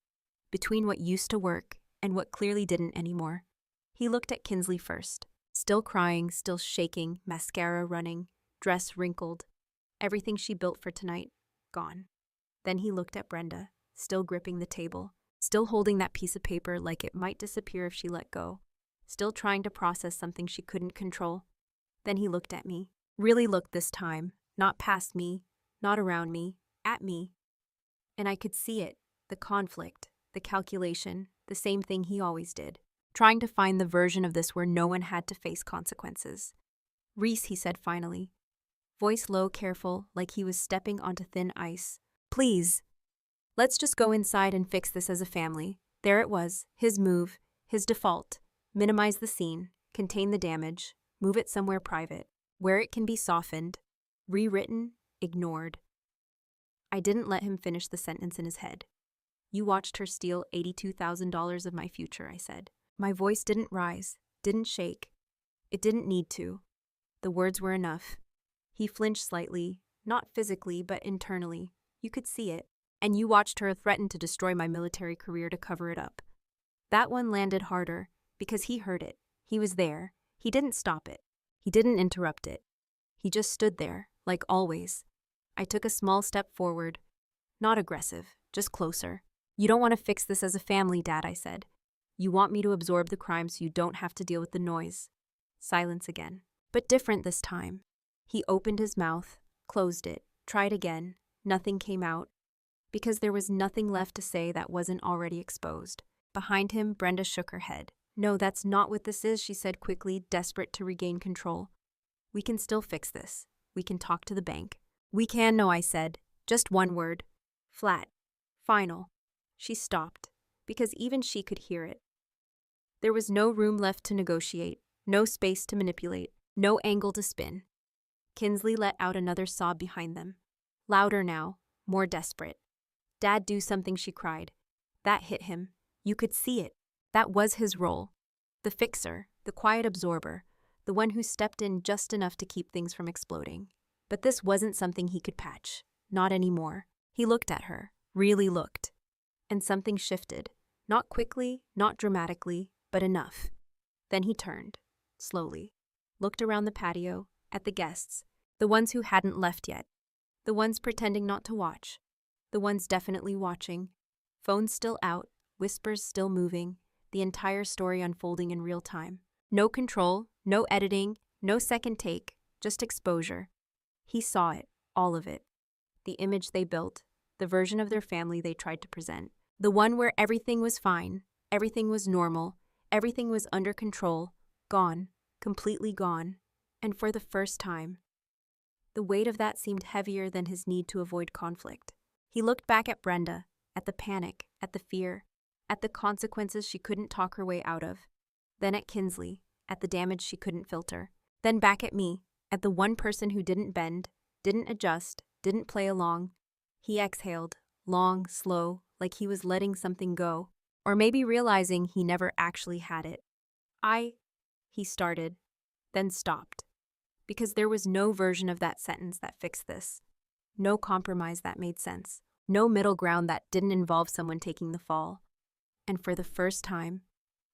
between what used to work and what clearly didn't anymore. He looked at Kinsley first, still crying, still shaking, mascara running, dress wrinkled, everything she built for tonight, gone. Then he looked at Brenda, still gripping the table, still holding that piece of paper like it might disappear if she let go, still trying to process something she couldn't control. Then he looked at me, really looked this time, not past me, not around me, at me. And I could see it, the conflict, the calculation, the same thing he always did. Trying to find the version of this where no one had to face consequences. Reese, he said finally. Voice low, careful, like he was stepping onto thin ice. Please. Let's just go inside and fix this as a family. There it was, his move, his default. Minimize the scene, contain the damage, move it somewhere private, where it can be softened, rewritten, ignored. I didn't let him finish the sentence in his head. You watched her steal $82,000 of my future, I said. My voice didn't rise, didn't shake. It didn't need to. The words were enough. He flinched slightly, not physically, but internally. You could see it. And you watched her threaten to destroy my military career to cover it up. That one landed harder, because he heard it. He was there. He didn't stop it. He didn't interrupt it. He just stood there, like always. I took a small step forward. Not aggressive, just closer. You don't want to fix this as a family, Dad, I said. You want me to absorb the crime so you don't have to deal with the noise. Silence again. But different this time. He opened his mouth, closed it, tried again. Nothing came out. Because there was nothing left to say that wasn't already exposed. Behind him, Brenda shook her head. No, that's not what this is, she said quickly, desperate to regain control. We can still fix this. We can talk to the bank. We can, no, I said. Just one word. Flat. Final. She stopped, because even she could hear it. There was no room left to negotiate, no space to manipulate, no angle to spin. Kinsley let out another sob behind them. Louder now, more desperate. Dad, do something, she cried. That hit him. You could see it. That was his role. The fixer, the quiet absorber, the one who stepped in just enough to keep things from exploding. But this wasn't something he could patch. Not anymore. He looked at her, really looked. And something shifted. Not quickly, not dramatically, but enough. Then he turned, slowly, looked around the patio, at the guests, the ones who hadn't left yet, the ones pretending not to watch, the ones definitely watching. Phones still out, whispers still moving, the entire story unfolding in real time. No control, no editing, no second take, just exposure. He saw it, all of it. The image they built, the version of their family they tried to present. The one where everything was fine, everything was normal, everything was under control, gone, completely gone. And for the first time, the weight of that seemed heavier than his need to avoid conflict. He looked back at Brenda, at the panic, at the fear, at the consequences she couldn't talk her way out of. Then at Kinsley, at the damage she couldn't filter. Then back at me, at the one person who didn't bend, didn't adjust, didn't play along. He exhaled, long, slow, like he was letting something go, or maybe realizing he never actually had it. He started, then stopped. Because there was no version of that sentence that fixed this. No compromise that made sense. No middle ground that didn't involve someone taking the fall. And for the first time,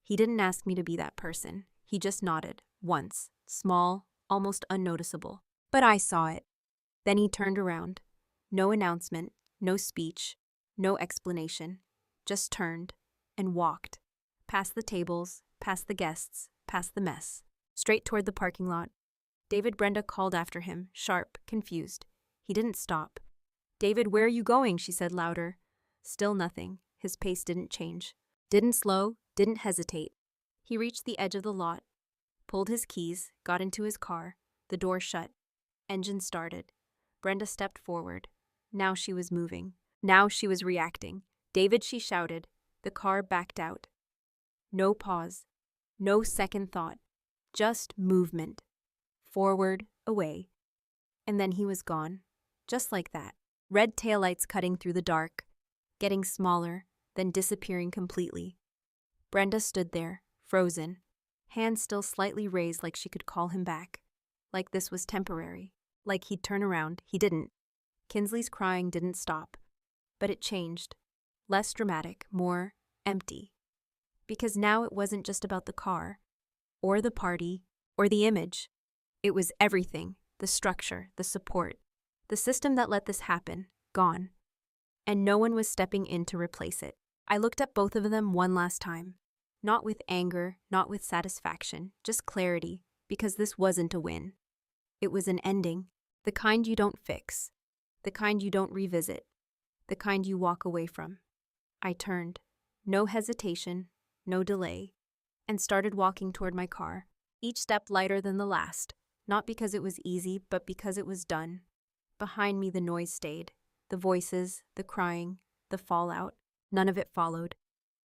he didn't ask me to be that person. He just nodded, once, small, almost unnoticeable. But I saw it. Then he turned around. No announcement, no speech, no explanation. Just turned and walked. Past the tables, past the guests, past the mess. Straight toward the parking lot. David, Brenda called after him, sharp, confused. He didn't stop. "David, where are you going?" she said louder. Still nothing. His pace didn't change. Didn't slow, didn't hesitate. He reached the edge of the lot, pulled his keys, got into his car. The door shut. Engine started. Brenda stepped forward. Now she was moving. Now she was reacting. "David," she shouted. The car backed out. No pause. No second thought. Just movement. Forward, away. And then he was gone. Just like that. Red taillights cutting through the dark, getting smaller, then disappearing completely. Brenda stood there, frozen, hands still slightly raised like she could call him back. Like this was temporary. Like he'd turn around. He didn't. Kinsley's crying didn't stop. But it changed. Less dramatic, more empty. Because now it wasn't just about the car, or the party, or the image. It was everything, the structure, the support, the system that let this happen, gone. And no one was stepping in to replace it. I looked at both of them one last time. Not with anger, not with satisfaction, just clarity, because this wasn't a win. It was an ending, the kind you don't fix, the kind you don't revisit, the kind you walk away from. I turned, no hesitation, no delay, and started walking toward my car, each step lighter than the last. Not because it was easy, but because it was done. Behind me the noise stayed. The voices, the crying, the fallout. None of it followed.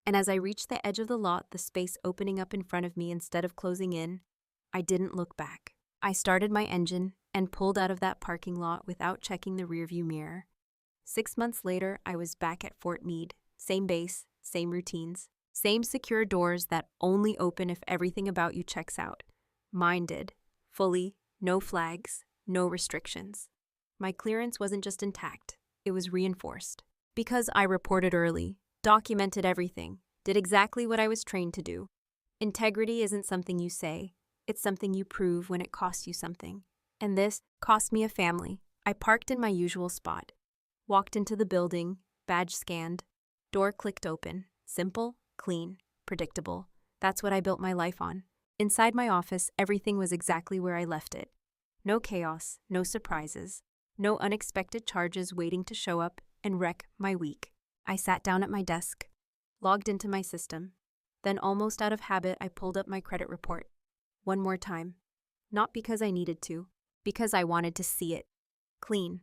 And as I reached the edge of the lot, the space opening up in front of me instead of closing in, I didn't look back. I started my engine and pulled out of that parking lot without checking the rearview mirror. 6 months later, I was back at Fort Meade. Same base, same routines, same secure doors that only open if everything about you checks out. Mine did. Fully, no flags, no restrictions. My clearance wasn't just intact, it was reinforced. Because I reported early, documented everything, did exactly what I was trained to do. Integrity isn't something you say, it's something you prove when it costs you something. And this cost me a family. I parked in my usual spot, walked into the building, badge scanned, door clicked open. Simple, clean, predictable. That's what I built my life on. Inside my office, everything was exactly where I left it. No chaos, no surprises, no unexpected charges waiting to show up and wreck my week. I sat down at my desk, logged into my system. Then almost out of habit, I pulled up my credit report. One more time. Not because I needed to, because I wanted to see it. Clean.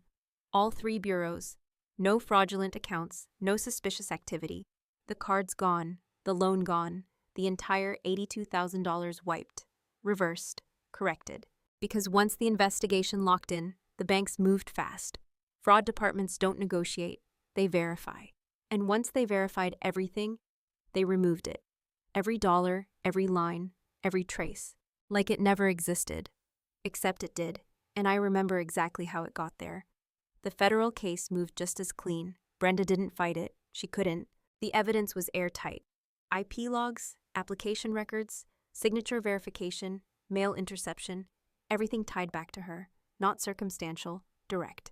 All 3 bureaus. No fraudulent accounts, no suspicious activity. The cards gone, the loan gone. The entire $82,000 wiped, reversed, corrected. Because once the investigation locked in, the banks moved fast. Fraud departments don't negotiate, they verify. And once they verified everything, they removed it. Every dollar, every line, every trace. Like it never existed. Except it did, and I remember exactly how it got there. The federal case moved just as clean. Brenda didn't fight it, she couldn't. The evidence was airtight. IP logs, application records, signature verification, mail interception, everything tied back to her, not circumstantial, direct.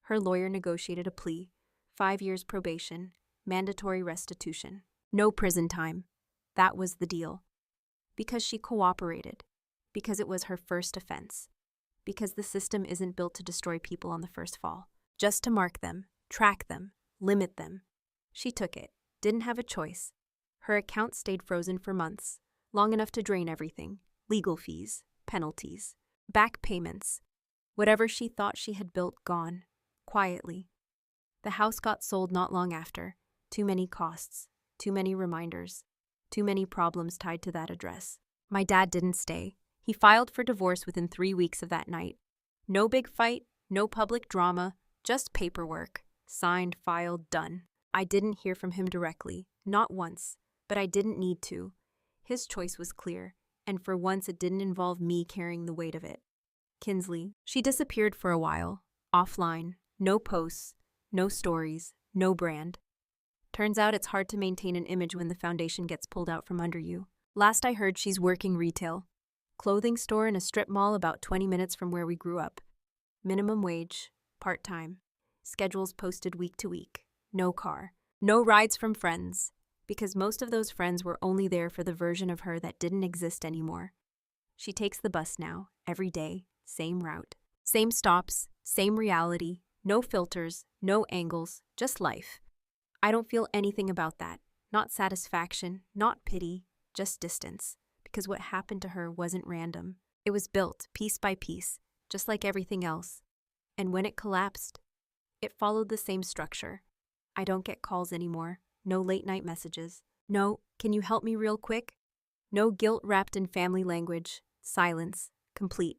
Her lawyer negotiated a plea, 5 years probation, mandatory restitution. No prison time. That was the deal. Because she cooperated. Because it was her first offense. Because the system isn't built to destroy people on the first fall. Just to mark them, track them, limit them. She took it. Didn't have a choice. Her account stayed frozen for months, long enough to drain everything. Legal fees, penalties, back payments. Whatever she thought she had built gone. Quietly. The house got sold not long after. Too many costs. Too many reminders. Too many problems tied to that address. My dad didn't stay. He filed for divorce within 3 weeks of that night. No big fight, no public drama, just paperwork. Signed, filed, done. I didn't hear from him directly, not once, but I didn't need to. His choice was clear, and for once it didn't involve me carrying the weight of it. Kinsley, she disappeared for a while, offline, no posts, no stories, no brand. Turns out it's hard to maintain an image when the foundation gets pulled out from under you. Last I heard, she's working retail. Clothing store in a strip mall about 20 minutes from where we grew up. Minimum wage, part-time. Schedules posted week to week. No car. No rides from friends. Because most of those friends were only there for the version of her that didn't exist anymore. She takes the bus now, every day, same route. Same stops, same reality, no filters, no angles, just life. I don't feel anything about that. Not satisfaction, not pity, just distance. Because what happened to her wasn't random. It was built, piece by piece, just like everything else. And when it collapsed, it followed the same structure. I don't get calls anymore. No late-night messages. No, can you help me real quick? No guilt wrapped in family language. Silence. Complete.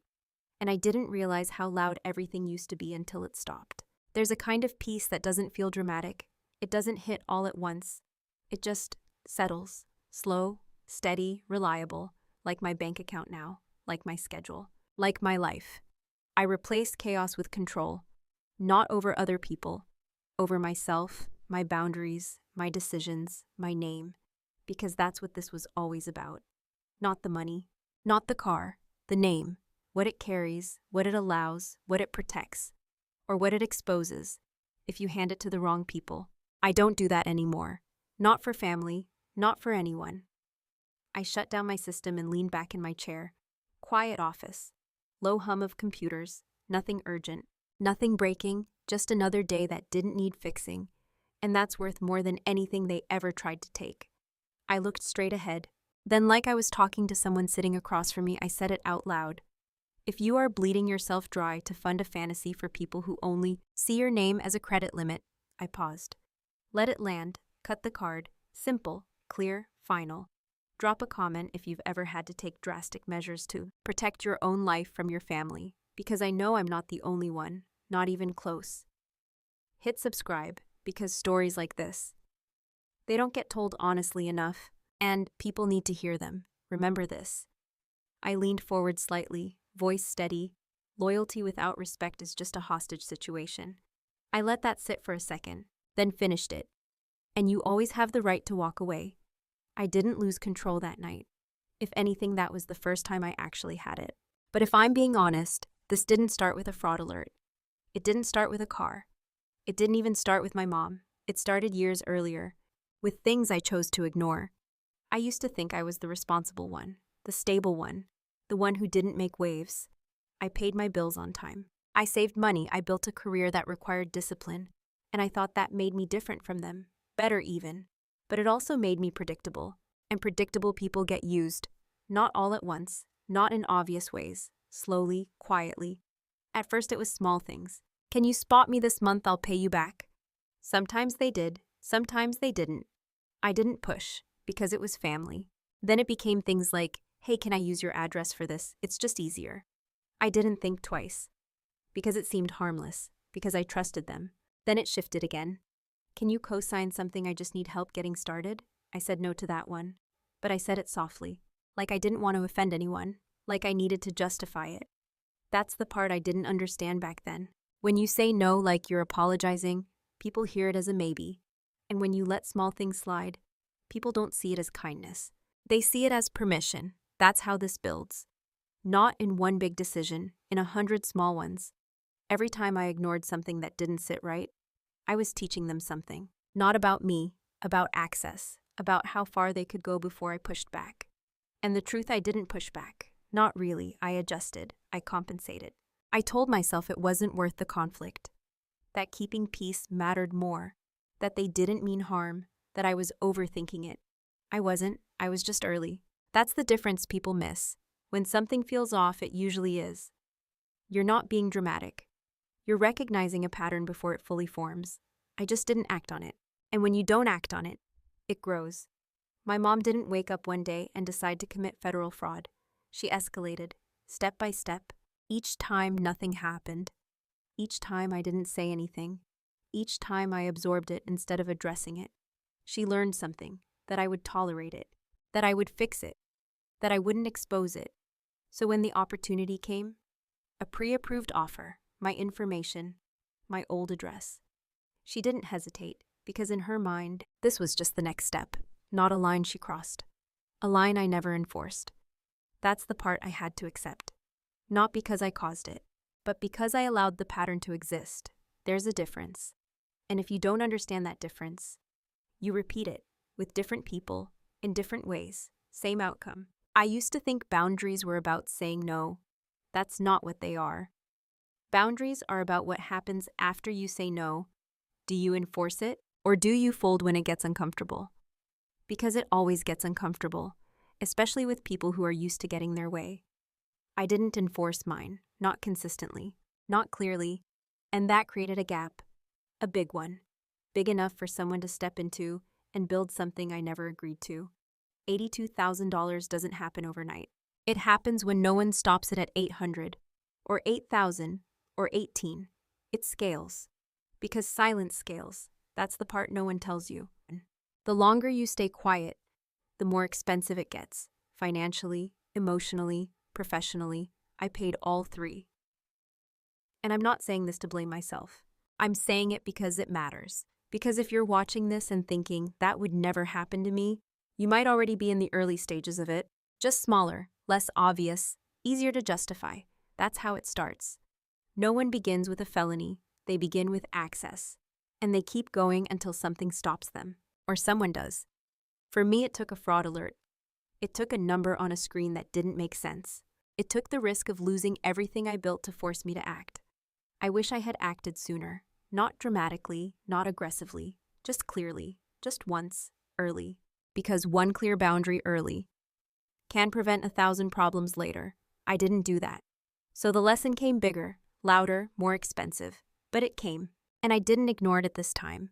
And I didn't realize how loud everything used to be until it stopped. There's a kind of peace that doesn't feel dramatic. It doesn't hit all at once. It just settles. Slow, steady, reliable. Like my bank account now. Like my schedule. Like my life. I replaced chaos with control. Not over other people. Over myself, my boundaries, my decisions, my name. Because that's what this was always about. Not the money. Not the car. The name. What it carries, what it allows, what it protects. Or what it exposes, if you hand it to the wrong people. I don't do that anymore. Not for family, not for anyone. I shut down my system and leaned back in my chair. Quiet office. Low hum of computers. Nothing urgent. Nothing breaking. Just another day that didn't need fixing. And that's worth more than anything they ever tried to take. I looked straight ahead. Then, like I was talking to someone sitting across from me, I said it out loud. If you are bleeding yourself dry to fund a fantasy for people who only see your name as a credit limit, I paused. Let it land, cut the card, simple, clear, final. Drop a comment if you've ever had to take drastic measures to protect your own life from your family, because I know I'm not the only one, not even close. Hit subscribe, because stories like this, they don't get told honestly enough, and people need to hear them. Remember this. I leaned forward slightly, voice steady. Loyalty without respect is just a hostage situation. I let that sit for a second, then finished it. And you always have the right to walk away. I didn't lose control that night. If anything, that was the first time I actually had it. But if I'm being honest, this didn't start with a fraud alert. It didn't start with a car. It didn't even start with my mom. It started years earlier, with things I chose to ignore. I used to think I was the responsible one, the stable one, the one who didn't make waves. I paid my bills on time. I saved money. I built a career that required discipline, and I thought that made me different from them, better even. But it also made me predictable, and predictable people get used, not all at once, not in obvious ways, slowly, quietly. At first it was small things. Can you spot me this month? I'll pay you back. Sometimes they did, sometimes they didn't. I didn't push, because it was family. Then it became things like, hey, can I use your address for this? It's just easier. I didn't think twice, because it seemed harmless, because I trusted them. Then it shifted again. Can you co-sign something? I just need help getting started? I said no to that one, but I said it softly, like I didn't want to offend anyone, like I needed to justify it. That's the part I didn't understand back then. When you say no like you're apologizing, people hear it as a maybe. And when you let small things slide, people don't see it as kindness. They see it as permission. That's how this builds. Not in one big decision, in 100 small ones. Every time I ignored something that didn't sit right, I was teaching them something. Not about me, about access, about how far they could go before I pushed back. And the truth, I didn't push back. Not really. I adjusted. I compensated. I told myself it wasn't worth the conflict, that keeping peace mattered more, that they didn't mean harm, that I was overthinking it. I wasn't. I was just early. That's the difference people miss. When something feels off, it usually is. You're not being dramatic. You're recognizing a pattern before it fully forms. I just didn't act on it. And when you don't act on it, it grows. My mom didn't wake up one day and decide to commit federal fraud. She escalated, step by step. Each time nothing happened. Each time I didn't say anything. Each time I absorbed it instead of addressing it. She learned something, that I would tolerate it, that I would fix it, that I wouldn't expose it. So when the opportunity came, a pre-approved offer, my information, my old address, she didn't hesitate, because in her mind, this was just the next step, not a line she crossed, a line I never enforced. That's the part I had to accept. Not because I caused it, but because I allowed the pattern to exist. There's a difference. And if you don't understand that difference, you repeat it with different people, in different ways, same outcome. I used to think boundaries were about saying no. That's not what they are. Boundaries are about what happens after you say no. Do you enforce it, or do you fold when it gets uncomfortable? Because it always gets uncomfortable, especially with people who are used to getting their way. I didn't enforce mine, not consistently, not clearly, and that created a gap, a big one, big enough for someone to step into and build something I never agreed to. $82,000 doesn't happen overnight. It happens when no one stops it at 800, or 8,000, or 18. It scales. Because silence scales. That's the part no one tells you. The longer you stay quiet, the more expensive it gets. Financially, emotionally, professionally. I paid all three. And I'm not saying this to blame myself. I'm saying it because it matters. Because if you're watching this and thinking, that would never happen to me, you might already be in the early stages of it. Just smaller, less obvious, easier to justify. That's how it starts. No one begins with a felony. They begin with access. And they keep going until something stops them. Or someone does. For me, it took a fraud alert. It took a number on a screen that didn't make sense. It took the risk of losing everything I built to force me to act. I wish I had acted sooner. Not dramatically, not aggressively, just clearly, just once, early. Because one clear boundary early can prevent 1,000 problems later. I didn't do that. So the lesson came bigger, louder, more expensive. But it came, and I didn't ignore it at this time.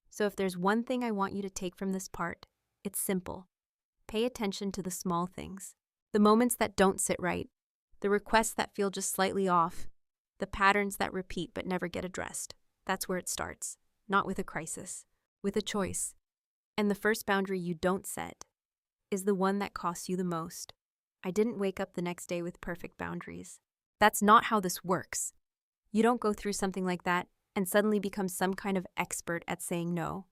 So if there's one thing I want you to take from this part, it's simple. Pay attention to the small things, the moments that don't sit right, the requests that feel just slightly off, the patterns that repeat but never get addressed. That's where it starts, not with a crisis, with a choice. And the first boundary you don't set is the one that costs you the most. I didn't wake up the next day with perfect boundaries. That's not how this works. You don't go through something like that and suddenly become some kind of expert at saying no.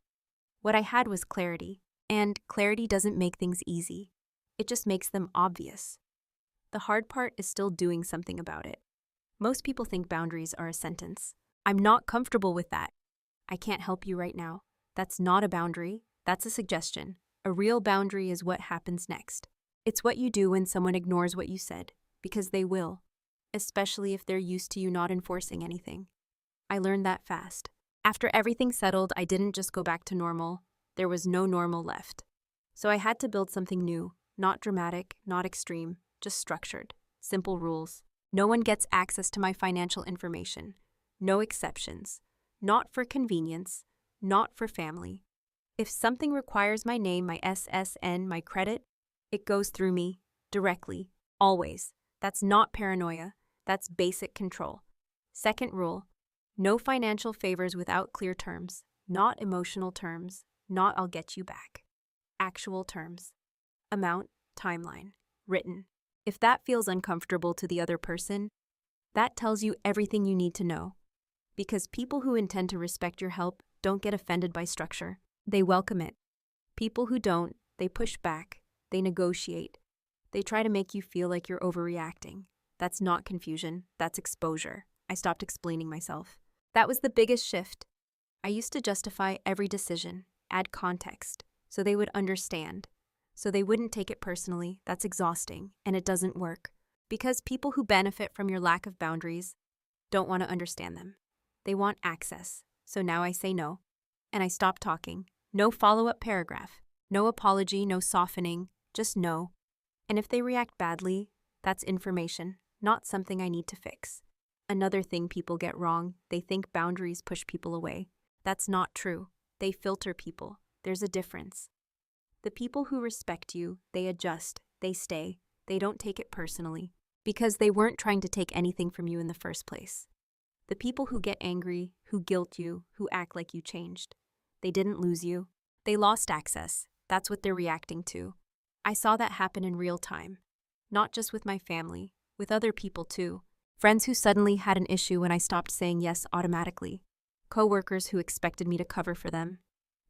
What I had was clarity, and clarity doesn't make things easy. It just makes them obvious. The hard part is still doing something about it. Most people think boundaries are a sentence. I'm not comfortable with that. I can't help you right now. That's not a boundary. That's a suggestion. A real boundary is what happens next. It's what you do when someone ignores what you said, because they will, especially if they're used to you not enforcing anything. I learned that fast. After everything settled, I didn't just go back to normal. There was no normal left. So I had to build something new, not dramatic, not extreme, just structured, simple rules. No one gets access to my financial information. No exceptions. Not for convenience, not for family. If something requires my name, my SSN, my credit, it goes through me, directly, always. That's not paranoia. That's basic control. Second rule, no financial favors without clear terms. Not emotional terms. Not I'll get you back. Actual terms. Amount, timeline, written. If that feels uncomfortable to the other person, that tells you everything you need to know. Because people who intend to respect your help don't get offended by structure. They welcome it. People who don't, they push back. They negotiate. They try to make you feel like you're overreacting. That's not confusion. That's exposure. I stopped explaining myself. That was the biggest shift. I used to justify every decision. add context, so they would understand. So they wouldn't take it personally. That's exhausting, and it doesn't work. Because people who benefit from your lack of boundaries don't want to understand them. They want access. So now I say no. And I stop talking. No follow-up paragraph. No apology, no softening. Just no. And if they react badly, that's information, not something I need to fix. Another thing people get wrong, they think boundaries push people away. That's not true. They filter people. There's a difference. The people who respect you, they adjust, they stay, they don't take it personally, because they weren't trying to take anything from you in the first place. The people who get angry, who guilt you, who act like you changed, they didn't lose you. They lost access. That's what they're reacting to. I saw that happen in real time. Not just with my family, with other people too. Friends who suddenly had an issue when I stopped saying yes automatically. Coworkers who expected me to cover for them.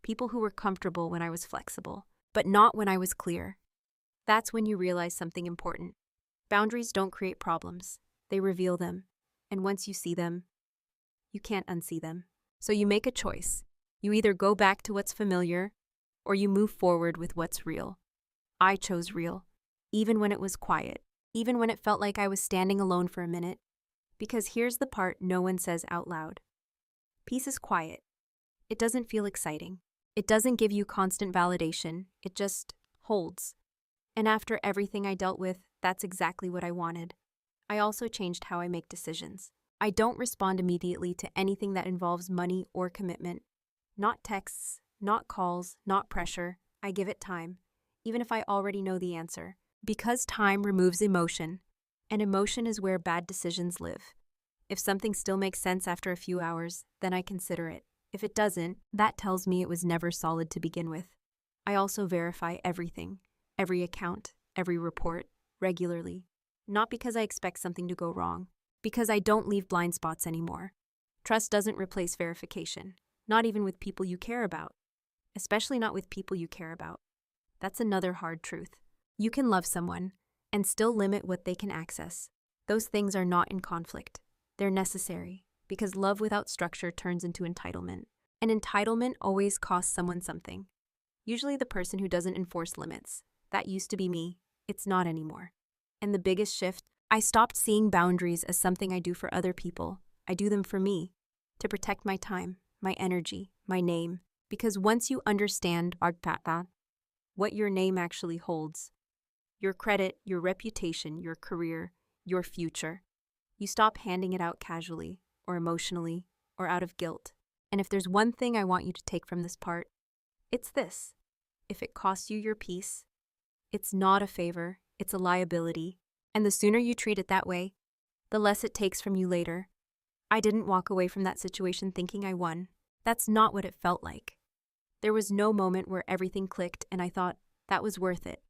People who were comfortable when I was flexible, but not when I was clear. That's when you realize something important. Boundaries don't create problems. They reveal them. And once you see them, you can't unsee them. So you make a choice. You either go back to what's familiar, or you move forward with what's real. I chose real, even when it was quiet, even when it felt like I was standing alone for a minute. Because here's the part no one says out loud. Peace is quiet. It doesn't feel exciting. It doesn't give you constant validation. It just holds. And after everything I dealt with, that's exactly what I wanted. I also changed how I make decisions. I don't respond immediately to anything that involves money or commitment. Not texts, not calls, not pressure. I give it time, even if I already know the answer. Because time removes emotion, and emotion is where bad decisions live. If something still makes sense after a few hours, then I consider it. If it doesn't, that tells me it was never solid to begin with. I also verify everything, every account, every report, regularly. Not because I expect something to go wrong, because I don't leave blind spots anymore. Trust doesn't replace verification, not even with people you care about, especially not with people you care about. That's another hard truth. You can love someone and still limit what they can access. Those things are not in conflict. They're necessary, because love without structure turns into entitlement. And entitlement always costs someone something. Usually the person who doesn't enforce limits. That used to be me. It's not anymore. And the biggest shift, I stopped seeing boundaries as something I do for other people. I do them for me, to protect my time, my energy, my name. Because once you understand what your name actually holds, your credit, your reputation, your career, your future, you stop handing it out casually, or emotionally, or out of guilt. And if there's one thing I want you to take from this part, it's this. If it costs you your peace, it's not a favor, it's a liability. And the sooner you treat it that way, the less it takes from you later. I didn't walk away from that situation thinking I won. That's not what it felt like. There was no moment where everything clicked and I thought, that was worth it.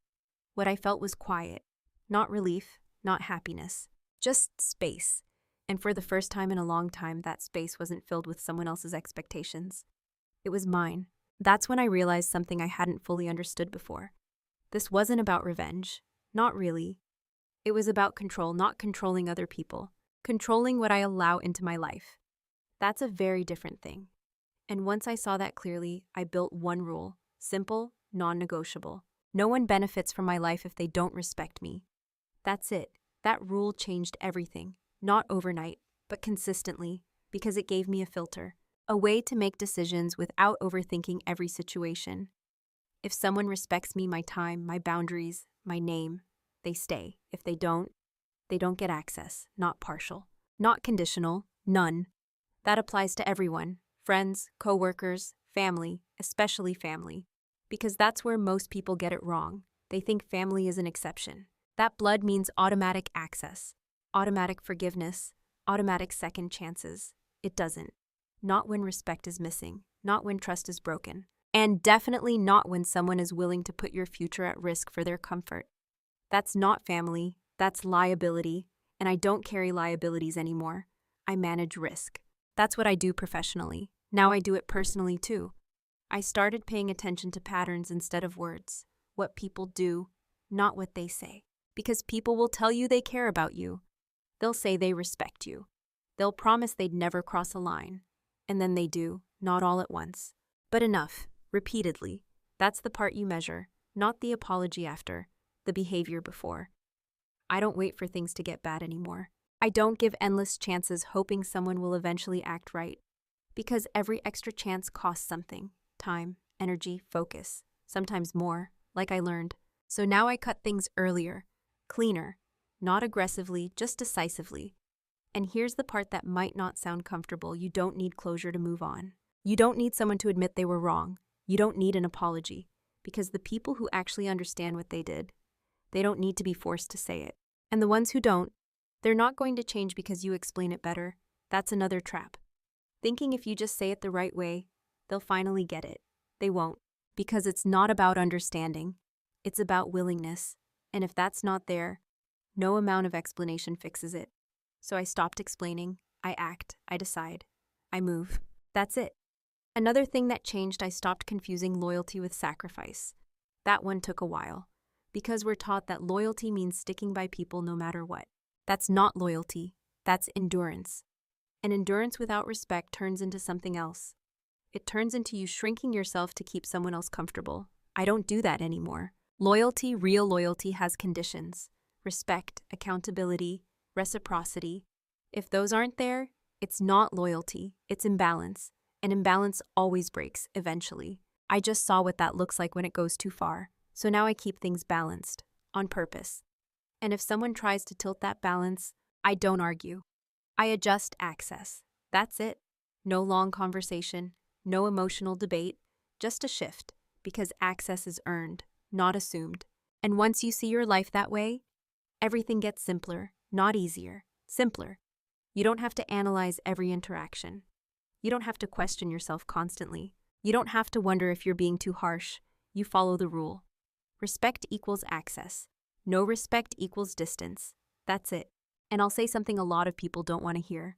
What I felt was quiet. Not relief, not happiness. Just space. And for the first time in a long time, that space wasn't filled with someone else's expectations. It was mine. That's when I realized something I hadn't fully understood before. This wasn't about revenge. Not really. It was about control, not controlling other people. Controlling what I allow into my life. That's a very different thing. And once I saw that clearly, I built one rule. Simple, non-negotiable. No one benefits from my life if they don't respect me. That's it. That rule changed everything. Not overnight, but consistently, because it gave me a filter. A way to make decisions without overthinking every situation. If someone respects me, my time, my boundaries, my name, they stay. If they don't get access. Not partial. Not conditional. None. That applies to everyone. Friends, coworkers, family, especially family. Because that's where most people get it wrong. They think family is an exception. That blood means automatic access, automatic forgiveness, automatic second chances. It doesn't. Not when respect is missing, not when trust is broken, and definitely not when someone is willing to put your future at risk for their comfort. That's not family, that's liability, and I don't carry liabilities anymore. I manage risk. That's what I do professionally. Now I do it personally too. I started paying attention to patterns instead of words. What people do, not what they say. Because people will tell you they care about you. They'll say they respect you. They'll promise they'd never cross a line. And then they do, not all at once. But enough. Repeatedly. That's the part you measure, not the apology after, the behavior before. I don't wait for things to get bad anymore. I don't give endless chances hoping someone will eventually act right. Because every extra chance costs something. Time, energy, focus. Sometimes more, like I learned. So now I cut things earlier, cleaner, not aggressively, just decisively. And here's the part that might not sound comfortable. You don't need closure to move on. You don't need someone to admit they were wrong. You don't need an apology. Because the people who actually understand what they did, they don't need to be forced to say it. And the ones who don't, they're not going to change because you explain it better. That's another trap. Thinking if you just say it the right way, they'll finally get it. They won't. Because it's not about understanding. It's about willingness. And if that's not there, no amount of explanation fixes it. So I stopped explaining. I act. I decide. I move. That's it. Another thing that changed, I stopped confusing loyalty with sacrifice. That one took a while. Because we're taught that loyalty means sticking by people no matter what. That's not loyalty. That's endurance. And endurance without respect turns into something else. It turns into you shrinking yourself to keep someone else comfortable. I don't do that anymore. Loyalty, real loyalty, has conditions. Respect, accountability, reciprocity. If those aren't there, it's not loyalty, it's imbalance. And imbalance always breaks, eventually. I just saw what that looks like when it goes too far. So now I keep things balanced, on purpose. And if someone tries to tilt that balance, I don't argue. I adjust access. That's it. No long conversation, no emotional debate, just a shift, because access is earned, not assumed. And once you see your life that way, everything gets simpler, not easier, simpler. You don't have to analyze every interaction. You don't have to question yourself constantly. You don't have to wonder if you're being too harsh. You follow the rule. Respect equals access. No respect equals distance. That's it. And I'll say something a lot of people don't want to hear.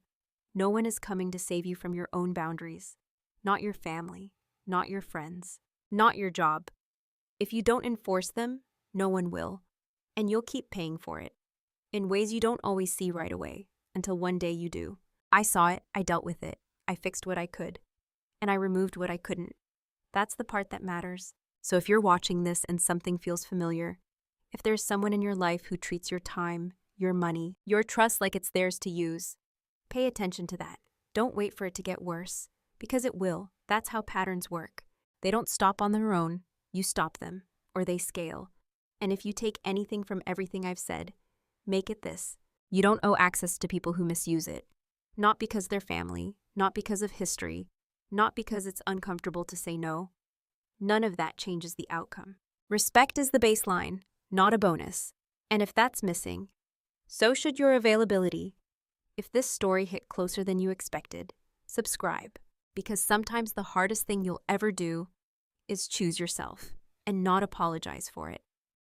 No one is coming to save you from your own boundaries. Not your family, not your friends, not your job. If you don't enforce them, no one will. And you'll keep paying for it. In ways you don't always see right away, until one day you do. I saw it, I dealt with it, I fixed what I could, and I removed what I couldn't. That's the part that matters. So if you're watching this and something feels familiar, if there's someone in your life who treats your time, your money, your trust like it's theirs to use, pay attention to that. Don't wait for it to get worse, because it will. That's how patterns work. They don't stop on their own, you stop them, or they scale. And if you take anything from everything I've said, make it this. You don't owe access to people who misuse it. Not because they're family, not because of history, not because it's uncomfortable to say no. None of that changes the outcome. Respect is the baseline, not a bonus. And if that's missing, so should your availability. If this story hit closer than you expected, subscribe, because sometimes the hardest thing you'll ever do is choose yourself and not apologize for it.